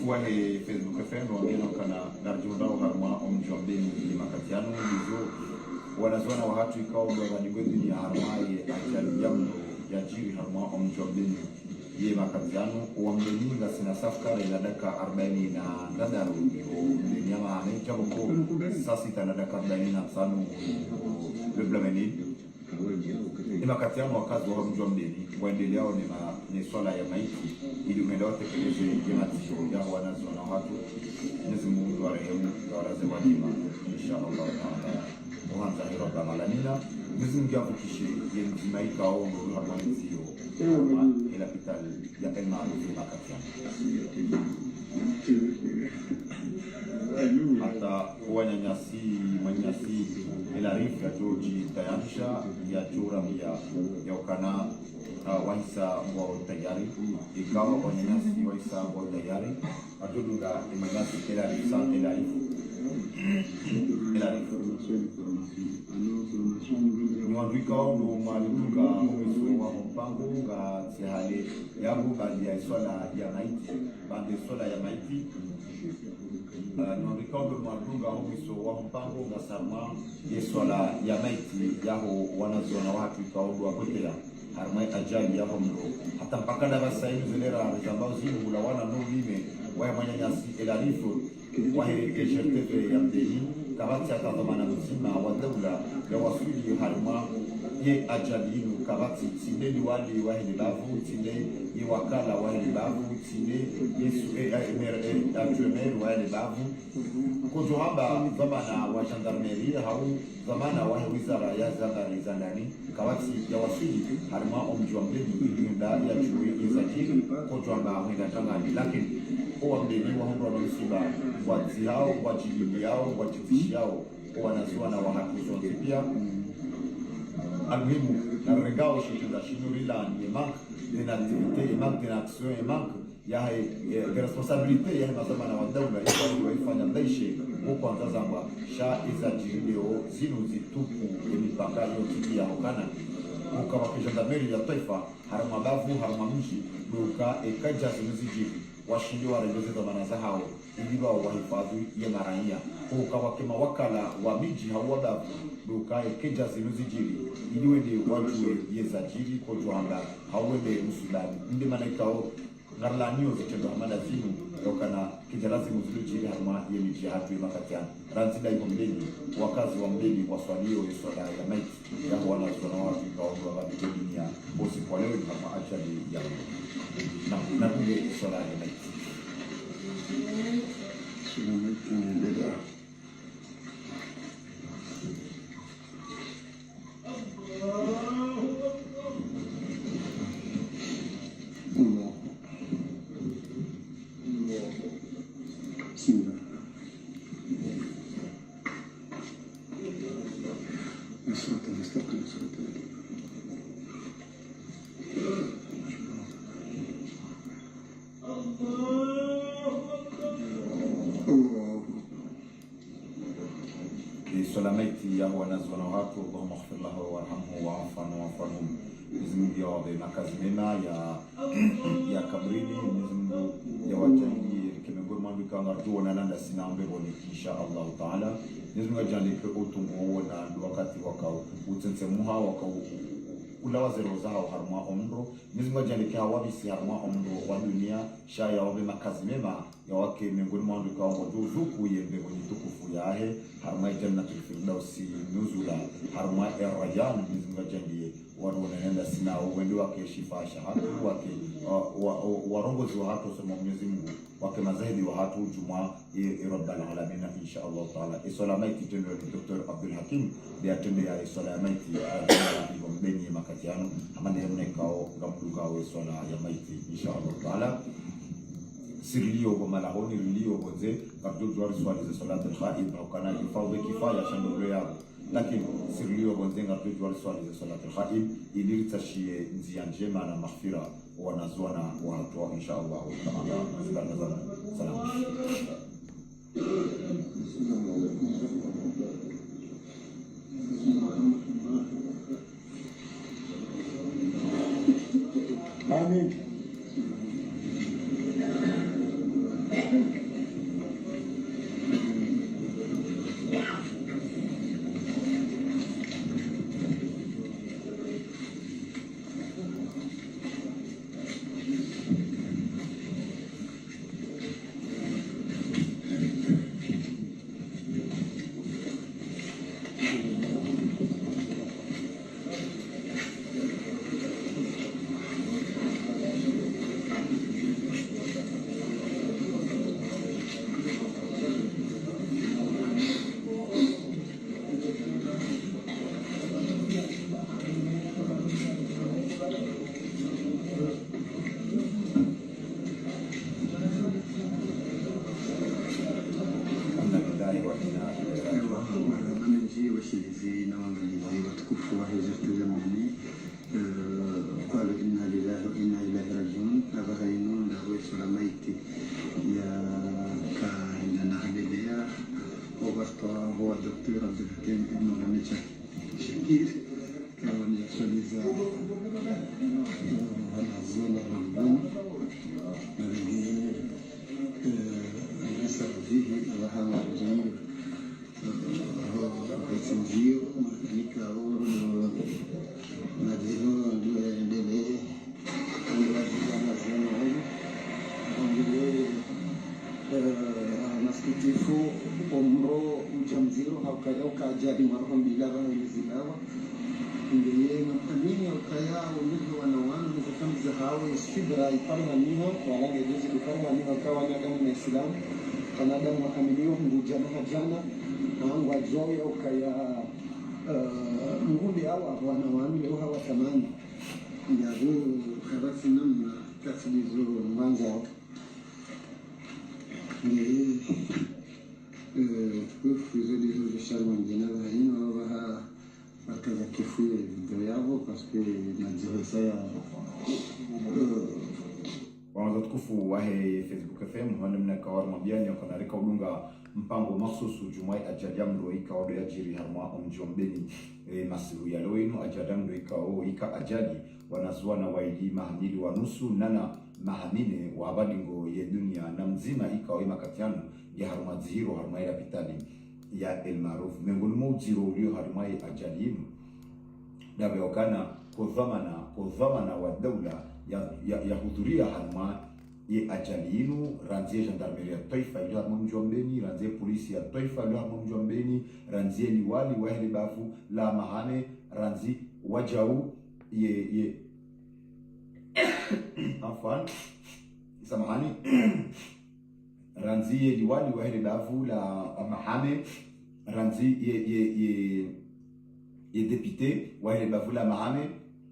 Wale Facebook FM wameno kana darjundao harma omjombeni ni Makatiano hizo wanazona wa hatu ikao ndo wanigwezi ya harmaye ajali jamno ya jiri harma omjombeni ye Makatiano wameninga sina safkara ila daka 40 na ndadaru ni nyama hane jabo ko sasa ita daka 45 le blameni ni Makatiano wakazi wa mjombeni waendeleao ni swala ya maiti ili umeenda watekeleze jematisho ya wanazona watu Mwenyezi Mungu warehemu na waraze wajima inshallah taala mwanza hilo kama lanina Mwenyezi Mungu avukishe yemzima ikao ndo harmonizio ila pitali ya elma alufi Makatiano hata wanyanyasi manyasi ila rifu ya joji tayarisha ya jura ya ukana waisa mbao tayari ikawa wanyanyasi waisa mbao tayari atudunga imanyasi ila rifu ni waduika ndo malunga umeso wa mpango nga tihale yabu bali ya swala ya maiti bande swala ya maiti ni waduika ndo malunga umeso wa mpango nga sarma ya swala ya maiti yaho wanazona watu ikaondo wakotea harmai ajali yaho mlo hata mpaka na basa hivi zelera ambao zinu ulawana no lime waya manyanyasi elarifu wahe SRTV ya Beni kabati atazamana mzima wa dawla ya wasuli harma ye ajali inu kabati tinde ni wali wahe libavu tinde ye wakala wahe libavu tinde yesu actuemer wahe libavu kujo hamba zamana wa gendarmerie hau zamana wahe wizara ya zandari zandani kabati ya wasuli harma omjwa mbeni yunda ya chuwe izakiri kujo hamba mwenda tangani lakini kwa mbeni wa hundo wa msiba wazi hao, wajibili yao, wajitishi yao wanazua na wahakuzwa pia almuhimu na regao shikida shinurila ni mak d'une activité, il manque d'une action, il manque de responsabilité ya mazama na wadaula iko ifanya ndaishi huko antazamba sha izajilio zinu zitupu emipaka yote ya hokana ukawa gendarmerie ya taifa harama bavu harama mji duka ekaja zinuzijiri washindi wa rejoze za manaza hao iliwa wahifadhi ya maraia ukawa kema wakala wa miji hawada duka ekeja zinuzijiri iliwe ni watu yezajiri kwa juanda hawende musulani ndi manaikao ngarlanio zitendo hamada zinu yokana kijarazi muzulujiri harma yemi jihatu ya makatiana ranzida iko mbeni wakazi wa mbeni kwa swalio yiswala ya maiti ya wana zona watu kaonwa wabike dunia bosi kwa leo ni kama ajali ya na kunge swala ya maiti suna maiti ni deda maiti ya wanazwana watu Allahumma ighfir lahu warhamhu wa'fu anhum Mwenyezi Mungu ya makazi mema ya kabrini Mwenyezi Mungu ya wajalie kimegoma mambo kanga tuona nanda sinambe boni insha Allah taala Mwenyezi Mungu ajalike utungo na wakati wakao utsense muha wakao ulawa zero zao harma omro Mwenyezi Mungu ajalike hawabisi harma omro wa dunia shaya wabe makazi mema ya wake miongoni mwa ndugu wao duzuku yembe kwenye tukufu yahe harma jannatul firdausi nuzula harma ar-rayyan Mwenyezi Mungu ajalie wanaenda sina uwendo wake shifa shahadu wake warongozi wa hatu sema Mwenyezi Mungu wake mazahidi wa hatu juma rabbal alamin insha Allah taala isala maiti tendo ni Dr. Abdul Hakim dia tendo ya isala maiti ya mbeni makatiano amane mnekao ngamduka wa isala ya maiti insha Allah taala sirlio kwa malahoni rilio boze kabdo jwari swali za salat al-ghaib au kana ifadhi kifaya shando yao lakini sirlio bonzenga tujual swali za salat al-ghaib ili tashie njia njema na maghfira wanazuana watu insha Allah taala salam amin nguli hawa wanawamile hawa thamani ya huu karasi namna kasilizo mwanza ni tukufu zilizo zisharwa njina hino waha bakaza kifue video yavo parce que najihesa ya Wanza tukufu wahe Facebook FM wale mnakawar mabiani wakanarika udunga mpango maksusu jumai ajadamro ika wado ya jiri harma omjombeni masiru ya loinu ajadamro ika ika ajadi wanazuana waidi mahamili wanusu nana mahamine wabadingo ye dunia na mzima ika ima katianu ya harma zihiro harma ya pitani ya el maruf mengulu mojiro ulio harma ya ajadi inu dabe wakana kodhamana wa dawla ya hudhuria harma ye ajali inu ranzie gendarmerie ya taifa ilo harma mjombeni ranzie polisi ya taifa ilo harma mjombeni ranzie liwali wa hele bafu la mahane ranzi wajau ye afwan samahani ranzie liwali wa hele bafu la mahane ranzi ye député wa hele bafu la mahane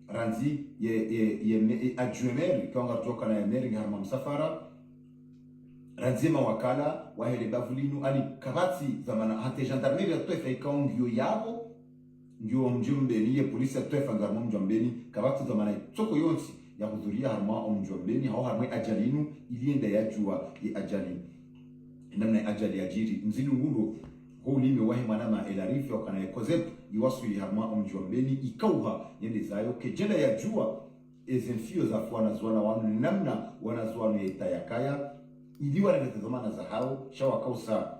ranzi ye adjumer kanga toka na meri harma msafara ranzi mawakala wa hele bavulinu ali kabati zamana hata gendarmerie ya taifa ikaongio yabo ndio mjumbeni ye polisi ya taifa ngarmo mjumbeni kabati zamana toko yonsi ya hudhuria harma mjumbeni hao harma ajalinu ilienda yajua ye ajali namna ajali ajiri mzidu ngundo ho lime wahi manama elarifi wakana yekozep iwasuli harma mjumbeni ikauha yende zayo kejela ya jua ezenfio za fuana zuana wanu namna wanazuanu ya itayakaya iliwa na tazamana za hao shawa kausa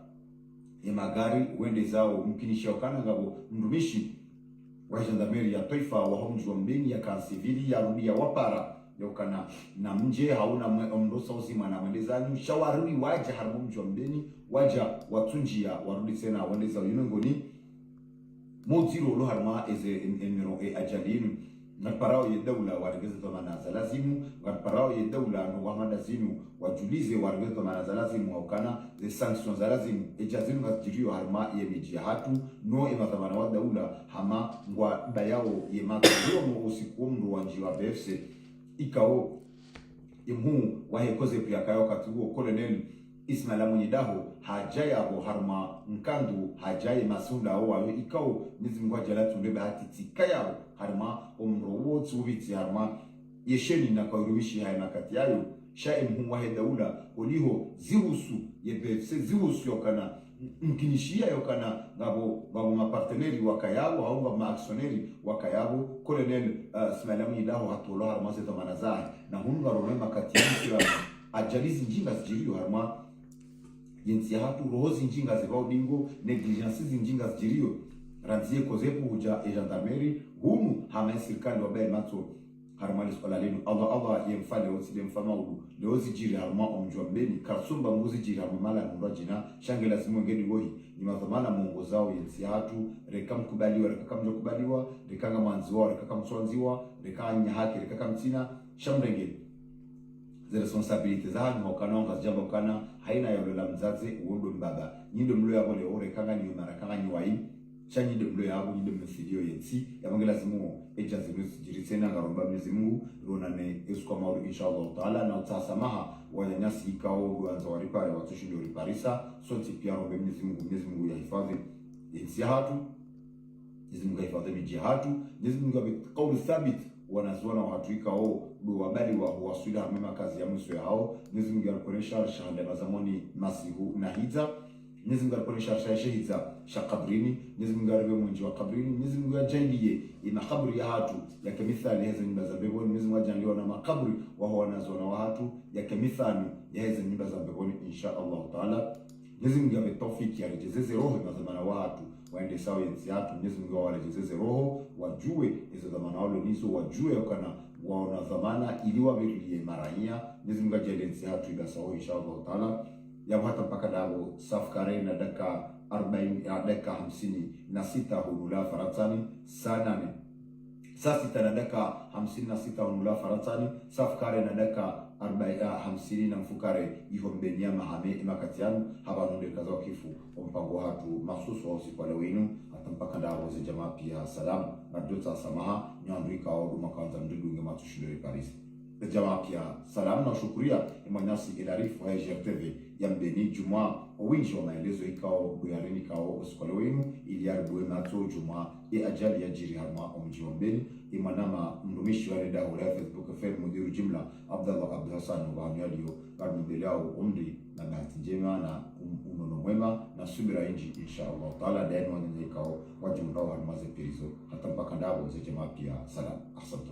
ya magari wende zao mkinisha wakana ngabo mrumishi wa gendarmerie ya taifa wa mjumbeni ya kansivili ya rudi ya wapara yokana na mje hauna mdosa uzima na wendezanyu shawarudi waja harma mjumbeni waja watunjia warudi tena wendeza yunongoni moziro lo harma eze enmiro ajalinu naparao ye dawla wargeza zamana za lazimu naparao ye dawla no wamanda zinu wajulize wargeza zamana za lazimu wakana ze sanctions za lazimu ejazinu ngatirio harma ye mijihatu no emadhamana wa dawla hama ngwa bayao ye makiro no usiku mru wanjiwa BFC ikao imhu wahekoze pia kayo katuo colonel Ismaila Munyidaho hajaya abo harma nkandu hajaye masunda o wawe ikao nizimgwa jala tunde bahati tikaya harma omrowo tsubiti harma yesheni na kwa urumishi haya makati yayo shae mhu wahe daula oliho zihusu ye BFC zihusu yokana mkinishia yokana ngabo maparteneri wakayabo au ngabo maaksioneri wakayabo colonel Ismaila Munyidaho hatolo harma zeto manazahi na hunu garome makati yayo ajalizi njinga zijiriyo harma yensi hatu rohozi njinga zebao dingo negligence zinjinga zijirio ranzie kozepu huja gendarmerie hunu hama serikali wabaye mato harmali swala lenu Allah yemfale wosi demfama udu leozi jiri harma omjombeni karsumba mbuzi jiri harma mala nurajina shange lazimu ngeni wohi ni madhamana mungo zao yensi hatu reka mkubaliwa reka kamjokubaliwa reka ngamanziwa reka kamswanziwa reka nyahaki reka kamtina shamrenge ze responsabilite za hanyu wakanonga zijamba wakana haina yolo la mzaze uondo mbaba nyindo mlo yabo le ore kanga ni umara kanga ni wai chanyindo mlo yabo nyindo msidio yensi yabangela zimu eja zimu jirisena ngaromba mzimu ronane esko mauru inshallah taala na utasamaha wanyanyasi ikao duanza waripare watushindo riparisa sonti pia rombe mzimu ya hifadhi yensi hatu mzimu ya hifadhi miji hatu mzimu ya kauli thabit wanazuana watu ikao do wabali wa waswida hamema kazi ya mwisho yao Mwenyezi Mungu alikoresha shahada na zamani masihu na hiza Mwenyezi Mungu alikoresha shahiza shakabrini Mwenyezi Mungu alivyo mwenji wa kabrini Mwenyezi Mungu ajalie ina kabri ya hatu ya kemithali hizo nyumba za mbinguni Mwenyezi Mungu ajalie na makabri wa wanazuana wa hatu ya kemithali ya hizo nyumba za mbinguni insha Allah taala Mwenyezi Mungu ametofiki alijezeze roho na zamana wa hatu waende sawa yenzi hatu Mwenyezi Mungu awalejezeze roho wajue hizo zamana wale nizo wajue wakana waona dhamana ili wabirie marania Mwenyezi Mungu ajalie nsi hatu igasawa inshallah taala ya hata mpaka dawo safkare na dakika 40 dakika 56 hulula faratsani saa 6 na dakika 56 hulula faratsani safkare na dakika 40 na mfukare ihombenia mahame imakatianu haba nunde kaza kifu mpango hatu mahsusu wa usiku wale wenu hata mpaka dawo za jamaa pia salamu na dota samaha nyandrika au dumakanza mdudu ngema tushindwe Paris jamaa pia salamu na shukuria imanyasi ilarifu ya JRTV ya mbeni juma wingi wa maelezo ikao buyarini kao usikole wenu ili yaribue mato juma ajali ya jiri harma omji wa mbeni imanama mrumishi wa reda hula Facebook FM mudiru jimla Abdallah Abdul Hassan wa amyalio garmu bilao umri na bahati njema na unono mwema na subira inji inshallah taala daima nyenye ikao wajumla wa harma zepirizo hata mpaka ndabo za jamaa pia salam asante.